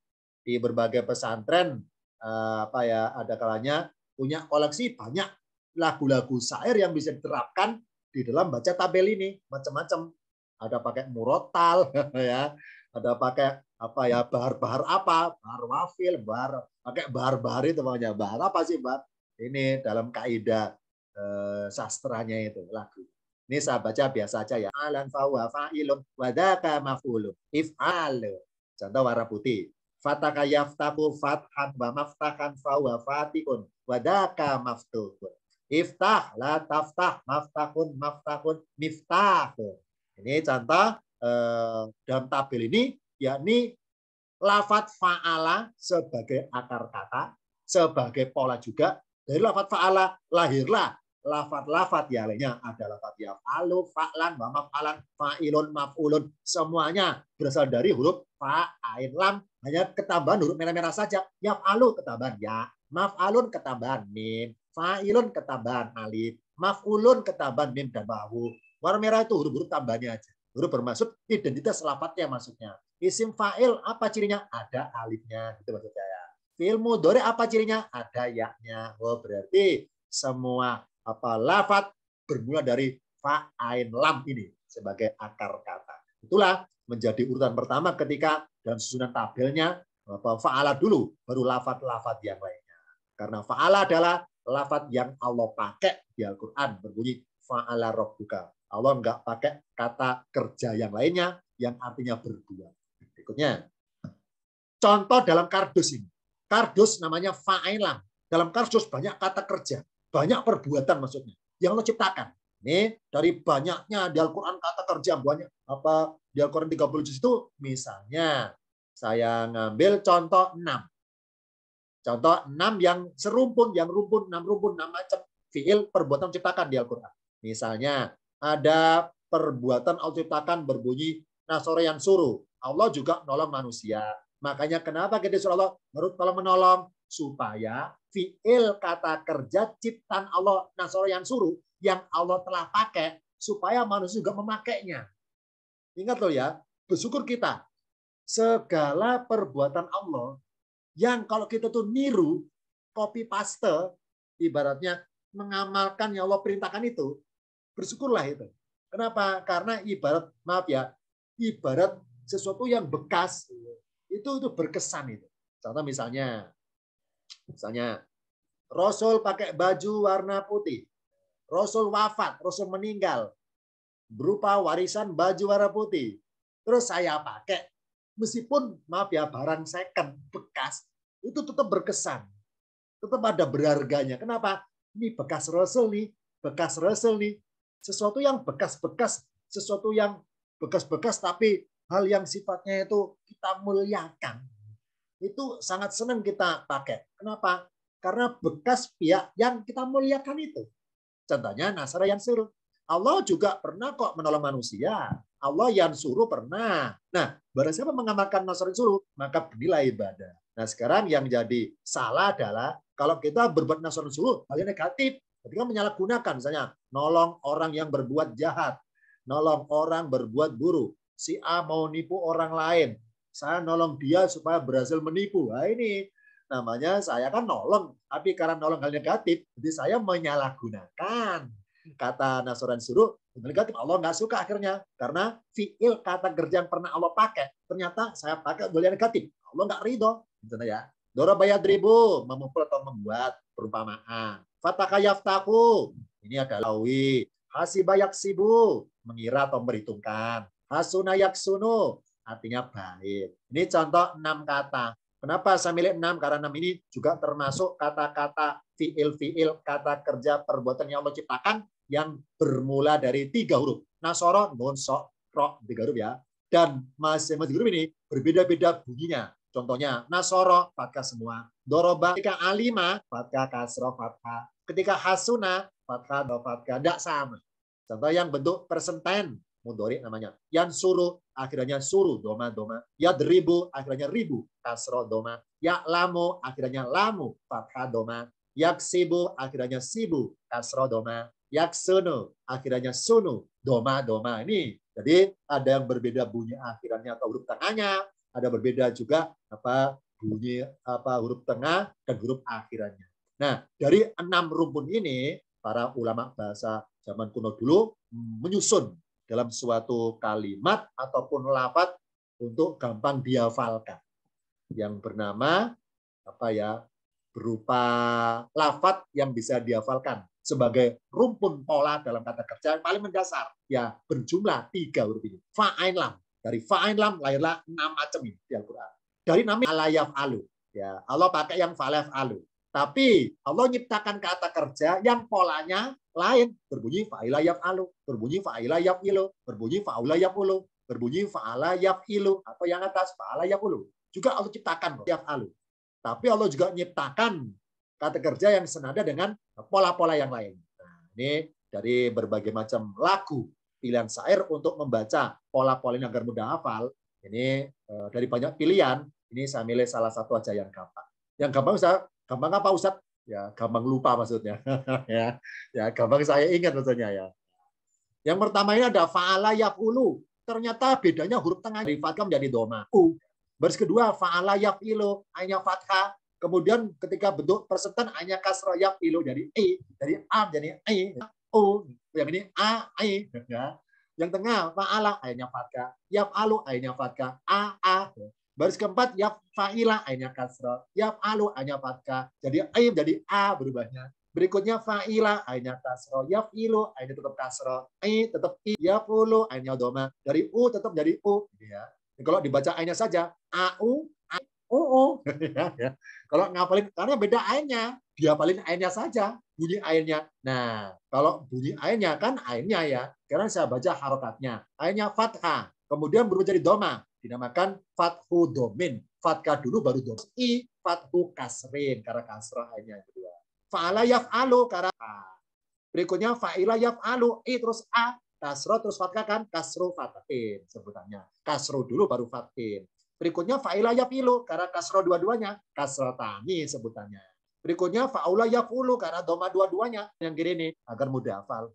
Speaker 1: Di berbagai pesantren, ada kalanya punya koleksi banyak lagu-lagu syair yang bisa diterapkan di dalam baca tabel ini, macam-macam. Ada pakai murotal, ya, ada pakai bahar-bahar apa, bahar wafil, pakai bahar-bahar itu namanya. Bahar apa sih, bahar? Ini dalam kaidah sastranya itu lagu. Ini saya baca biasa aja ya. Alan fawa fa'ilun wadaka maf'ulun. If'al. Contoh warna putih. Fataka yaftaku fathan wa maftakan fawa fatikun wadaka maftuhun. Iftah la taftah maftakun maftakun miftah. Ini contoh dalam tabel ini, yakni lafadz fa'ala sebagai akar kata, sebagai pola juga. Dari lafadz fa'ala lahirlah lafadz-lafadz yang lainnya. Ada lafadz yaf'alu, fa'lan, wa maf'alan, fa'ilun, maf'ulun. Semuanya berasal dari huruf fa, ain, lam. Hanya ketambahan huruf merah-merah saja. Yaf'alu ketambahan ya, maf'alun ketambahan mim, fa'ilun ketambahan alif, maf'ulun ketambahan mim dan wawu. Warna merah itu huruf-huruf tambahannya aja. Huruf bermaksud identitas lafadznya maksudnya. Isim fa'il apa cirinya? Ada alifnya. Gitu maksudnya ya. Fi'il mudhari apa cirinya? Ada yaknya. Oh, berarti semua lafadz bermula dari fa, ain, lam ini sebagai akar kata. Itulah menjadi urutan pertama ketika dan susunan tabelnya fa'ala dulu, baru lafadz-lafadz yang lainnya. Karena fa'ala adalah lafadz yang Allah pakai di Al-Quran, berbunyi fa'ala rabbuka. Allah enggak pakai kata kerja yang lainnya yang artinya berbuat. Berikutnya, contoh dalam kardus ini. Kardus namanya fa'ilah. Dalam kardus banyak kata kerja, banyak perbuatan maksudnya yang Allah ciptakan. Ini dari banyaknya di Al-Quran kata kerja banyak. Di Al-Quran 30 juz itu misalnya saya ngambil contoh 6. Contoh 6 yang serumpun, yang rumpun, 6 rumpun, 6 macam fiil perbuatan ciptakan di Al-Quran. Misalnya ada perbuatan Allah ciptakan berbunyi nasoro yang suruh. Allah juga nolong manusia. Makanya kenapa kita disuruh Allah tolong menolong? Supaya fiil kata kerja ciptaan Allah nasoro yang suruh yang Allah telah pakai supaya manusia juga memakainya. Ingat loh ya, bersyukur kita segala perbuatan Allah yang kalau kita tuh niru, copy paste, ibaratnya mengamalkan yang Allah perintahkan itu, bersyukurlah itu. Kenapa? Karena ibarat, maaf ya, ibarat sesuatu yang bekas, itu berkesan itu. Contoh misalnya Rasul pakai baju warna putih. Rasul wafat, Rasul meninggal. Berupa warisan baju warna putih. Terus saya pakai. Meskipun, maaf ya, barang second, bekas, itu tetap berkesan. Tetap ada berharganya. Kenapa? Ini bekas Rasul nih. Bekas Rasul nih. Sesuatu yang bekas-bekas. Sesuatu yang bekas-bekas, tapi hal yang sifatnya itu kita muliakan. Itu sangat senang kita pakai. Kenapa? Karena bekas pihak yang kita muliakan itu. Contohnya Nasara yang suruh. Allah juga pernah kok menolong manusia. Allah yang suruh pernah. Nah, barang siapa mengamalkan Nasara yang suruh, maka bernilai ibadah. Nah, sekarang yang jadi salah adalah kalau kita berbuat Nasara yang suruh, hal yang negatif. Ketika menyalahgunakan, misalnya, nolong orang yang berbuat jahat. Nolong orang berbuat buruk. Si A mau nipu orang lain. Saya nolong dia supaya berhasil menipu. Nah, ini namanya saya kan nolong, tapi karena nolong hal negatif, jadi saya menyalahgunakan kata Nasran suruh negatif. Allah nggak suka akhirnya karena fiil kata kerja yang pernah Allah pakai ternyata saya pakai untuk yang negatif. Allah nggak ridho. Misalnya ya, dorobaya dribu memukul atau membuat perumpamaan. Fataka yaftaku ini adalah lawi. Hasibayak sibu mengira atau memperhitungkan. Hasuna yaksunu artinya baik. Ini contoh 6 kata. Kenapa saya milih 6? Karena 6 ini juga termasuk kata-kata fiil-fiil, kata kerja perbuatan yang Allah ciptakan yang bermula dari 3 huruf. Nasoro, nun, sok, ro, 3 huruf ya. Dan masing-masing huruf ini berbeda-beda bunyinya. Contohnya, nasoro, fathah semua. Doroba, ketika alima, fathah kasro, fathah. Ketika hasuna, fathah, do fathah, tidak sama. Contoh yang bentuk persenten, mudhari namanya. Yang suruh, akhirnya suruh, doma, doma. Ya deribu, akhirnya ribu, kasro, doma. Ya lamu, akhirnya lamu, fathah, doma. Yaksibu, akhirnya sibu, kasro, doma. Yaksunu, akhirnya sunu, doma, doma. Ini, jadi ada yang berbeda bunyi akhirannya atau huruf tengahnya, ada berbeda juga bunyi huruf tengah dan huruf akhirannya. Nah, dari 6 rumpun ini, para ulama bahasa zaman kuno dulu menyusun dalam suatu kalimat ataupun lafaz untuk gampang dihafalkan. Yang bernama berupa lafaz yang bisa dihafalkan sebagai rumpun pola dalam kata kerja yang paling mendasar. Ya, berjumlah 3 huruf ini. Fa'ain lam. Dari fa'ain lam lahirlah 6 macam ini di Al-Qur'an. Dari nama alayaf alu. Ya, Allah pakai yang falaf alu. Tapi Allah nyiptakan kata kerja yang polanya lain. Berbunyi fa'ila yaf'alu, berbunyi fa'ila yaf'ilu, berbunyi fa'ula yaf'ulu, berbunyi fa'ala yaf'ilu, atau yang atas fa'ala yaf'ulu. Juga Allah ciptakan yaf'alu. Tapi Allah juga nyiptakan kata kerja yang senada dengan pola-pola yang lain. Nah, ini dari berbagai macam lagu pilihan syair untuk membaca pola-pola agar mudah hafal. Ini dari banyak pilihan, ini saya milih salah satu aja yang gampang. Yang gampang gampang apa Ustaz? Ya, gampang lupa maksudnya. ya, gampang saya ingat maksudnya ya. Yang pertama ini ada fa'ala yaf'ulu. Ternyata bedanya huruf tengah dari fathah menjadi doma. Baris kedua fa'ala yaf'ilu, ainnya fathah. Kemudian ketika bentuk persenten ainnya kasrah yaf'ilu jadi dari a jadi u. Yang ini a ya. Yang tengah fa'ala ainnya fathah, yaf'alu ainnya fathah, a. Baris keempat yaf'ila ainnya kasrah, yaf'alu ainnya fathah. Jadi jadi a berubahnya. Berikutnya fa'ila ainnya kasrah, yaf'ilu ainnya tetap kasrah, tetap yaf'ulu ainnya doma. Dari u tetap jadi u ya. Kalau dibaca ainnya saja au, Kalau ngapalin karena beda ainnya, dihafalin ainnya saja, bunyi ainnya. Nah, kalau bunyi ainnya kan ainnya ya, karena saya baca harokatnya. Ainnya fathah, kemudian berubah jadi doma, dinamakan fathu domin. Fathah dulu baru doma. Fathu kasrin karena kasrah ainnya kedua. Fa'ala yaf'alu karena berikutnya fa'ila yaf'alu terus a. Kasro terus fathah kan kasro fathin sebutannya. Kasro dulu baru fathin. Berikutnya fa'ila yafilu karena kasro dua-duanya. Kasrotani sebutannya. Berikutnya fa'ula yafulu karena doma dua-duanya. Yang kiri ini agar mudah hafal.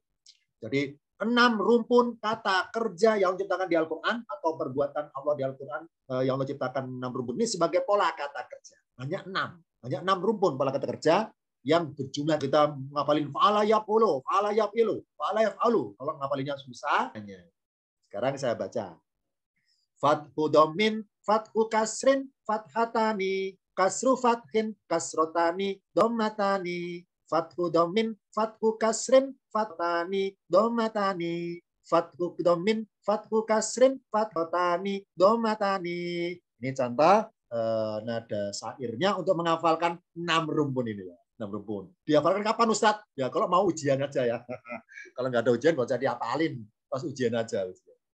Speaker 1: Jadi 6 rumpun kata kerja yang diciptakan di Al-Quran atau perbuatan Allah di Al-Quran yang Allah ciptakan 6 rumpun ini sebagai pola kata kerja. Hanya 6. Hanya 6 rumpun pola kata kerja yang berjumlah kita ngapalin fa'ala yafulu, fa'ala yafilu, fa'ala yaf'alu. Kalau ngapalinnya susah, sekarang saya baca. Fathu domin, fathu kasrin, fathatani, kasru fathin, kasrotani, dommatani. Fathu domin, fathu kasrin, fathatani, dommatani. Fathu domin, fathu kasrin, fathatani, dommatani. Ini contoh nada syairnya untuk menghafalkan 6 rumpun ini. 6 rumpun. Dihafalkan kapan Ustadz? Ya kalau mau ujian aja ya. Kalau nggak ada ujian, nggak usah dihafalin. Pas ujian aja.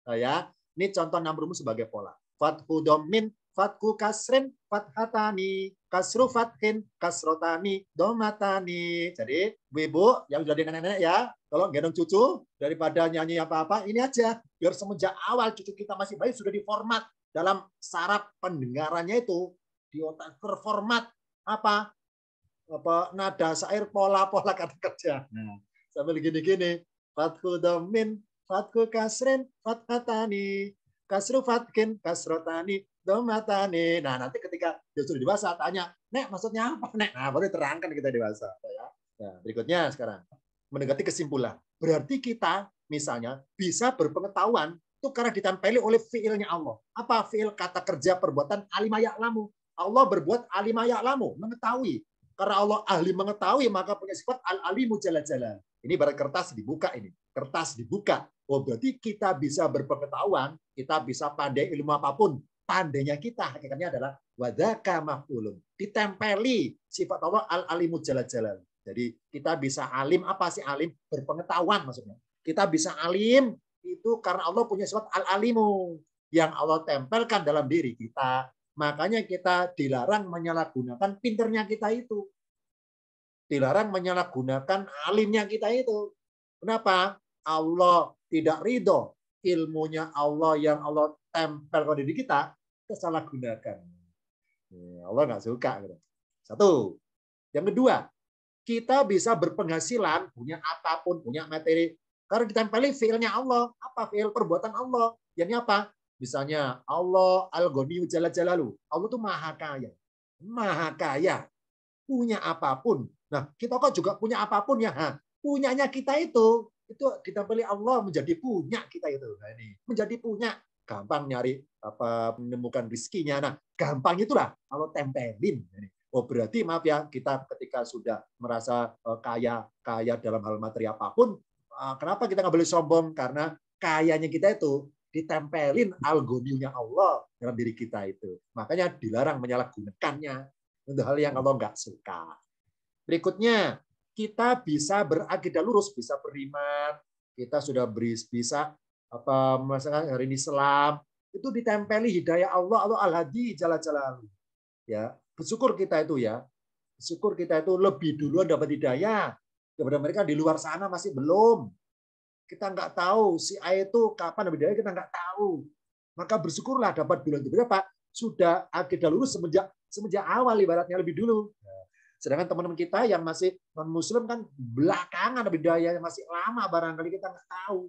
Speaker 1: Nah, ya, ini contoh 6 rumpun sebagai pola. Fathu domin, fathu kasrin, fathatani, kasru fathin, kasrotani, domatani. Jadi, ibu yang jadi nenek-nenek ya, kalau gendong cucu, daripada nyanyi apa-apa, ini aja. Biar semenjak awal cucu kita masih bayi sudah diformat dalam saraf pendengarannya itu, di otak terformat apa nada syair pola-pola kata kerja. Nah, sambil gini-gini. Fathu domin, fathu kasrin, fathatani, kasru fatkin, kasrotani, domatani. Nah, nanti ketika dia sudah dewasa, tanya, Nek, maksudnya apa, Nek? Nah, baru terangkan kita dewasa. Nah, berikutnya sekarang. Mendekati kesimpulan. Berarti kita, misalnya, bisa berpengetahuan itu karena ditempeli oleh fiilnya Allah. Apa fiil kata kerja perbuatan alimah ya'lamu? Allah berbuat alimah ya'lamu, mengetahui. Karena Allah ahli mengetahui, maka punya sifat al-alimu jalla-jalla. Ini barat kertas dibuka ini. Kertas dibuka. Oh, berarti kita bisa berpengetahuan, kita bisa pandai ilmu apapun. Pandainya kita hakikatnya adalah wadaka maf'ulun. Ditempeli sifat Allah al-alimu jalla-jalla. Jadi kita bisa alim, apa sih alim? Berpengetahuan maksudnya. Kita bisa alim itu karena Allah punya sifat al-alimu yang Allah tempelkan dalam diri kita. Makanya kita dilarang menyalahgunakan pinternya kita itu. Dilarang menyalahgunakan alimnya kita itu. Kenapa? Allah tidak ridho ilmunya Allah yang Allah tempelkan di diri kita salah gunakan. Allah nggak suka. Satu. Yang kedua, kita bisa berpenghasilan, punya apapun, punya materi, karena ditempeli fiilnya Allah. Apa fiil? Perbuatan Allah. Yang apa? Misalnya Allah Al-Ghani Jalla Jalalu. Allah itu maha kaya. Maha kaya. Punya apapun. Nah, kita kok juga punya apapun ya. Nah, punyanya kita itu ditempeli Allah menjadi punya kita itu. Nah, ini menjadi punya. Gampang nyari menemukan rizkinya. Nah, gampang itulah kalau tempelin. Oh, berarti maaf ya, kita ketika sudah merasa kaya dalam hal materi apapun, kenapa kita nggak boleh sombong? Karena kayanya kita itu ditempelin algoniumnya Allah dalam diri kita itu. Makanya dilarang menyalahgunakannya untuk hal yang Allah nggak suka. Berikutnya, kita bisa berakidah lurus, bisa beriman, kita sudah bisa merasakan hari ini Islam, itu ditempeli hidayah Allah Al-Hadi Jalla Jalaluhu. Ya, bersyukur kita itu ya. Bersyukur kita itu lebih duluan dapat hidayah daripada mereka di luar sana masih belum. Kita nggak tahu si A itu kapan dapat hidayah, kita nggak tahu. Maka bersyukurlah dapat duluan itu berapa? Sudah akidah lurus semenjak awal ibaratnya lebih dulu. Sedangkan teman-teman kita yang masih non-muslim kan belakangan dapat hidayah, masih lama barangkali kita nggak tahu.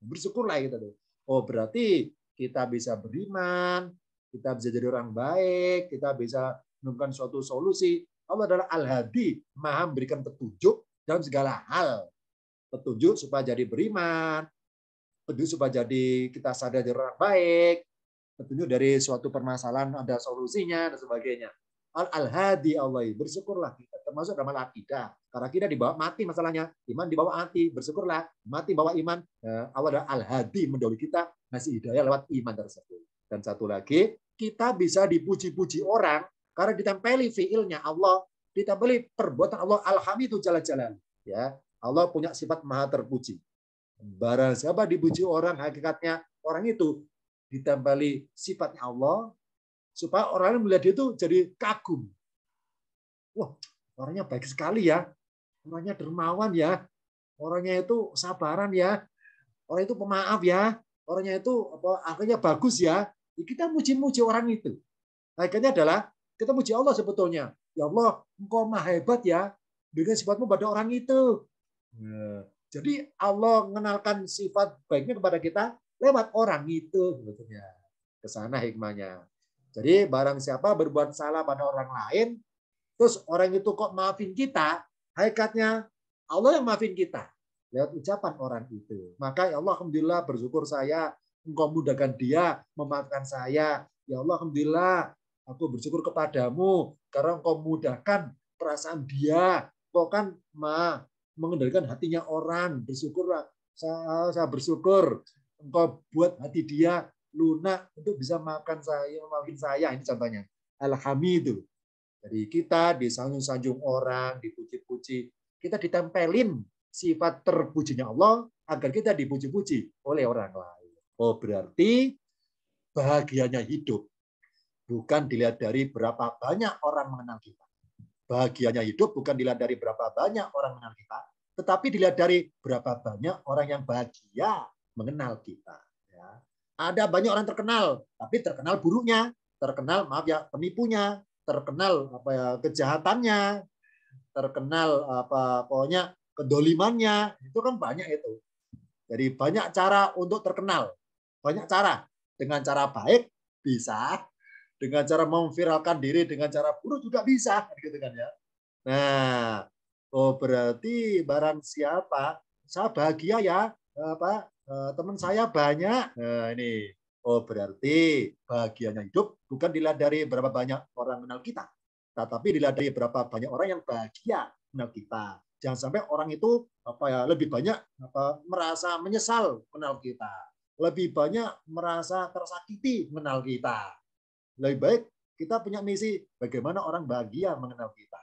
Speaker 1: Bersyukurlah kita tuh. Oh, berarti kita bisa beriman, kita bisa jadi orang baik, kita bisa menemukan suatu solusi. Allah adalah Al-Hadi, Maha memberikan petunjuk dalam segala hal. Petunjuk supaya jadi beriman, petunjuk supaya jadi kita sadar jadi orang baik, petunjuk dari suatu permasalahan ada solusinya dan sebagainya. Al-Hadi Allah, bersyukurlah kita, termasuk dalam akidah. Karena kita dibawa mati masalahnya, iman dibawa mati, bersyukurlah, mati bawa iman. Allah adalah Al-Hadi, mendahului kita, ngasih hidayah lewat iman tersebut. Dan satu lagi, kita bisa dipuji-puji orang karena ditempeli fiilnya Allah, ditempeli perbuatan Allah Al-Hamidu Jalla Jalaluhu. Ya, Allah punya sifat maha terpuji. Barang siapa dipuji orang, hakikatnya orang itu ditempeli sifatnya Allah, supaya orang yang melihat dia itu jadi kagum. Wah, orangnya baik sekali ya. Orangnya dermawan ya. Orangnya itu sabaran ya. Orang itu pemaaf ya. Orangnya itu akhirnya bagus ya. Kita muji-muji orang itu. Akhirnya adalah kita muji Allah sebetulnya. Ya Allah, Engkau maha hebat ya. Berikan sifatmu pada orang itu. Nah, jadi Allah mengenalkan sifat baiknya kepada kita lewat orang itu sebetulnya. Ke sana hikmahnya. Jadi barang siapa berbuat salah pada orang lain, terus orang itu kok maafin kita, hakikatnya Allah yang maafin kita lewat ucapan orang itu. Maka ya Allah, alhamdulillah bersyukur saya, Engkau mudahkan dia memaafkan saya. Ya Allah, alhamdulillah aku bersyukur kepadamu karena Engkau mudahkan perasaan dia. Engkau kan mengendalikan hatinya orang. Bersyukurlah, saya bersyukur Engkau buat hati dia lunak untuk bisa maafin saya. Ini contohnya. Alhamidu. Jadi kita disanjung-sanjung orang, dipuji-puji. Kita ditempelin sifat terpujinya Allah agar kita dipuji-puji oleh orang lain. Oh, berarti bahagianya hidup bukan dilihat dari berapa banyak orang mengenal kita. Bahagianya hidup bukan dilihat dari berapa banyak orang mengenal kita, tetapi dilihat dari berapa banyak orang yang bahagia mengenal kita. Ya. Ada banyak orang terkenal, tapi terkenal buruknya, terkenal maaf ya penipunya, terkenal kejahatannya, terkenal pokoknya kedolimannya, itu kan banyak itu. Jadi banyak cara untuk terkenal, banyak cara. Dengan cara baik bisa, dengan cara memviralkan diri dengan cara buruk juga bisa, gitu kan ya. Nah, oh berarti barang siapa saya bahagia ya, teman saya banyak. Nah, ini. Oh, berarti bahagianya hidup bukan dilihat dari berapa banyak orang kenal kita, tetapi dilihat dari berapa banyak orang yang bahagia kenal kita. Jangan sampai orang itu lebih banyak merasa menyesal kenal kita, lebih banyak merasa tersakiti mengenal kita. Lebih baik kita punya misi bagaimana orang bahagia mengenal kita.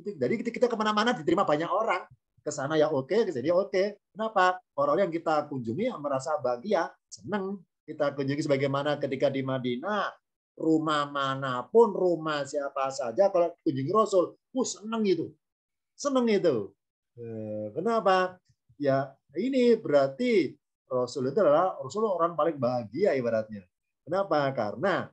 Speaker 1: Jadi kita kemana-mana diterima banyak orang. Ke sana ya oke, ke sini oke. Kenapa? Orang yang kita kunjungi merasa bahagia, senang. Kita kunjungi sebagaimana ketika di Madinah, rumah manapun, rumah siapa saja, kalau kunjungi Rasul, senang itu. Seneng itu. Kenapa? Ya ini berarti Rasul itu adalah Rasul orang paling bahagia ibaratnya. Kenapa? Karena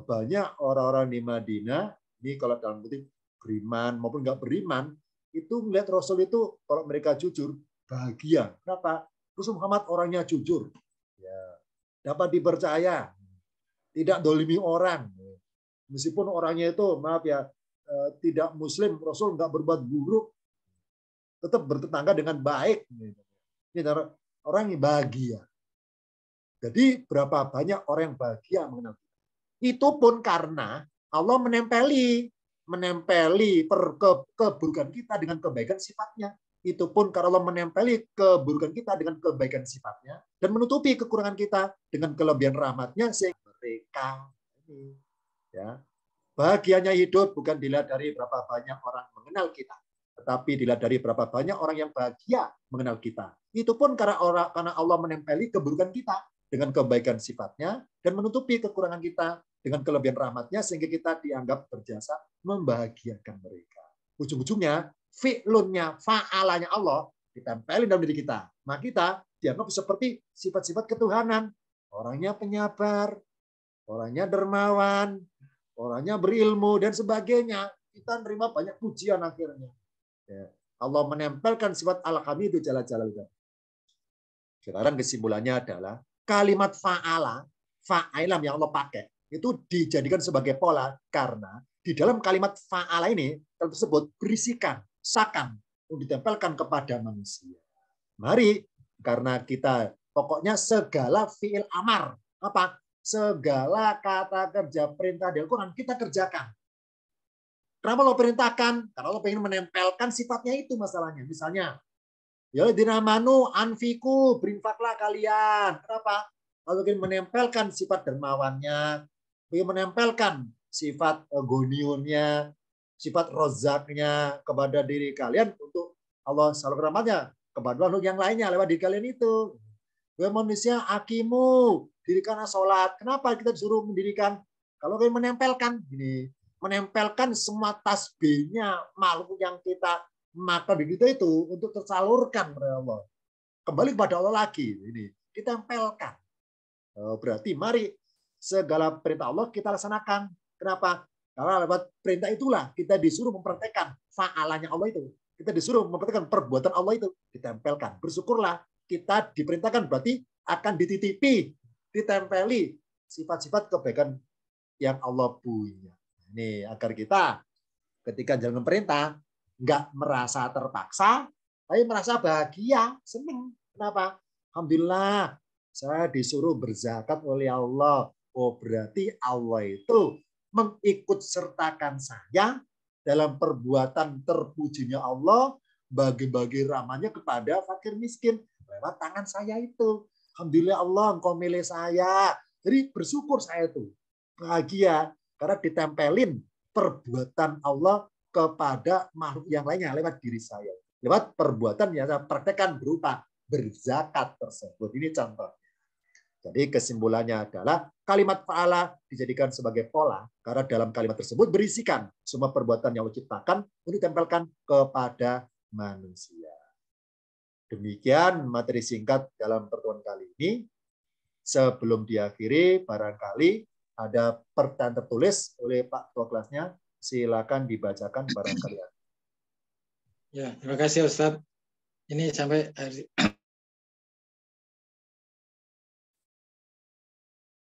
Speaker 1: banyak orang-orang di Madinah, ini kalau dalam kutip beriman maupun nggak beriman, itu melihat Rasul itu kalau mereka jujur, bahagia. Kenapa? Rasul Muhammad orangnya jujur. Ya, dapat dipercaya, tidak dolimi orang. Meskipun orangnya itu, maaf ya, tidak muslim, Rasul nggak berbuat buruk, tetap bertetangga dengan baik. Ini orang yang bahagia. Jadi berapa banyak orang yang bahagia mengenal kita. Itu pun karena Allah menempeli keburukan kita dengan kebaikan sifatnya. Itu pun karena Allah menempeli keburukan kita dengan kebaikan sifatnya dan menutupi kekurangan kita dengan kelebihan rahmatnya sehingga mereka ini ya bahagianya hidup bukan dilihat dari berapa banyak orang mengenal kita, tetapi dilihat dari berapa banyak orang yang bahagia mengenal kita. Itu pun karena Allah menempeli keburukan kita dengan kebaikan sifatnya dan menutupi kekurangan kita dengan kelebihan rahmatnya sehingga kita dianggap berjasa membahagiakan mereka. Ujung-ujungnya fi'lunnya, fa'alanya Allah ditempelin dalam diri kita. Maka kita dianggap seperti sifat-sifat ketuhanan. Orangnya penyabar, orangnya dermawan, orangnya berilmu, dan sebagainya. Kita menerima banyak pujian akhirnya. Ya. Allah menempelkan sifat al-hamidu jalla jalaluhu. Sekarang kesimpulannya adalah kalimat fa'ala, fa'ilam yang Allah pakai, itu dijadikan sebagai pola karena di dalam kalimat fa'ala ini tersebut berisikan, sakan, untuk ditempelkan kepada manusia. Mari, karena kita pokoknya segala fi'il amar, apa? Segala kata kerja perintah di Al-Quran kita kerjakan. Kenapa Allah perintahkan? Karena Allah ingin menempelkan sifatnya itu masalahnya. Misalnya, ya dinamanu anfiku, berinfaklah kalian. Kenapa? Allah ingin menempelkan sifat dermawannya, ingin menempelkan sifat goniunnya, sifat rozaknya kepada diri kalian untuk Allah salur rahmatnya kepada makhluk yang lainnya lewat diri kalian itu. Manusia akimu, dirikanlah sholat. Kenapa kita disuruh mendirikan? Kalau kalian menempelkan, ini menempelkan semua tasbihnya makhluk yang kita maka di kita itu untuk tersalurkan kepada Allah. Kembali kepada Allah lagi. Ini ditempelkan. Berarti mari segala perintah Allah kita laksanakan. Kenapa? Karena lewat perintah itulah kita disuruh mempraktekkan fa'alanya Allah itu. Kita disuruh mempraktekkan perbuatan Allah itu. Ditempelkan. Bersyukurlah kita diperintahkan berarti akan dititipi, ditempeli sifat-sifat kebaikan yang Allah punya. Ini agar kita ketika jalan perintah nggak merasa terpaksa, tapi merasa bahagia, senang. Kenapa? Alhamdulillah, saya disuruh berzakat oleh Allah. Oh, berarti Allah itu mengikut sertakan saya dalam perbuatan terpujinya Allah, bagi-bagi rahmatnya kepada fakir miskin lewat tangan saya itu. Alhamdulillah Allah, Engkau milih saya. Jadi bersyukur saya itu. Bahagia karena ditempelin perbuatan Allah kepada makhluk yang lainnya lewat diri saya. Lewat perbuatan yang saya praktekkan berupa berzakat tersebut. Ini contoh. Jadi kesimpulannya adalah kalimat fa'ala dijadikan sebagai pola karena dalam kalimat tersebut berisikan semua perbuatan yang Allah ciptakan untuk ditempelkan kepada manusia. Demikian materi singkat dalam pertemuan kali ini. Sebelum diakhiri, barangkali ada pertanyaan tertulis oleh Pak Ketua kelasnya. Silakan dibacakan barangkali.
Speaker 2: Ya, terima kasih Ustadz. Ini sampai hari...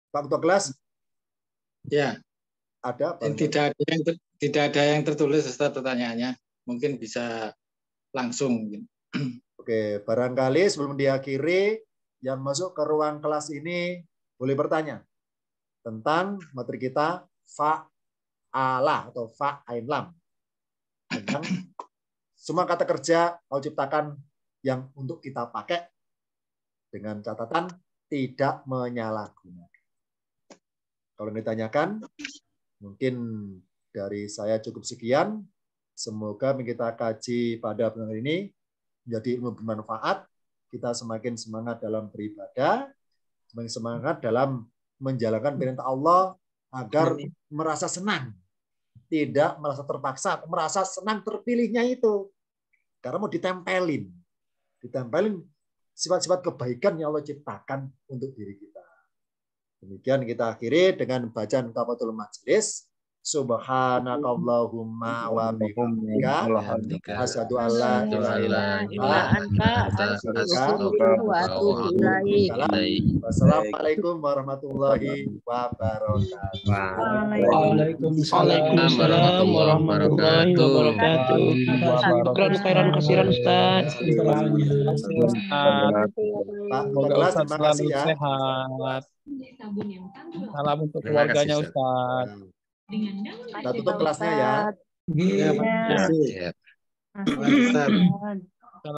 Speaker 1: Pak Ketua kelas.
Speaker 2: Ya.
Speaker 1: Ada.
Speaker 2: Tidak ada yang tertulis Ustadz pertanyaannya. Mungkin bisa langsung.
Speaker 1: Oke, barangkali sebelum diakhiri, yang masuk ke ruang kelas ini boleh bertanya tentang materi kita fa'ala atau fa'ain lam. Tentang semua kata kerja Allah ciptakan yang untuk kita pakai dengan catatan tidak menyalahgunakan. Kalau ditanyakan, mungkin dari saya cukup sekian. Semoga kita kaji pada bulan ini menjadi ilmu bermanfaat. Kita semakin semangat dalam beribadah, semakin semangat dalam menjalankan perintah Allah agar merasa senang, tidak merasa terpaksa, merasa senang terpilihnya itu. Karena mau ditempelin sifat-sifat kebaikan yang Allah ciptakan untuk diri kita. Demikian kita akhiri dengan bacaan kafatul majelis. Subhanakallahumma wa bihamdika asyhadu an la ilaha illa anta astaghfiruka wa atubu ilaik. Wassalamualaikum warahmatullahi wabarakatuh.
Speaker 3: Waalaikumsalam warahmatullahi wabarakatuh. Syukran khairan kasiran Ustaz.
Speaker 1: Pak Kelas, terima kasih ya.
Speaker 4: Sehat. Salam untuk keluarganya Ustaz.
Speaker 1: Kita tutup kelasnya ya.
Speaker 2: Terima kasih.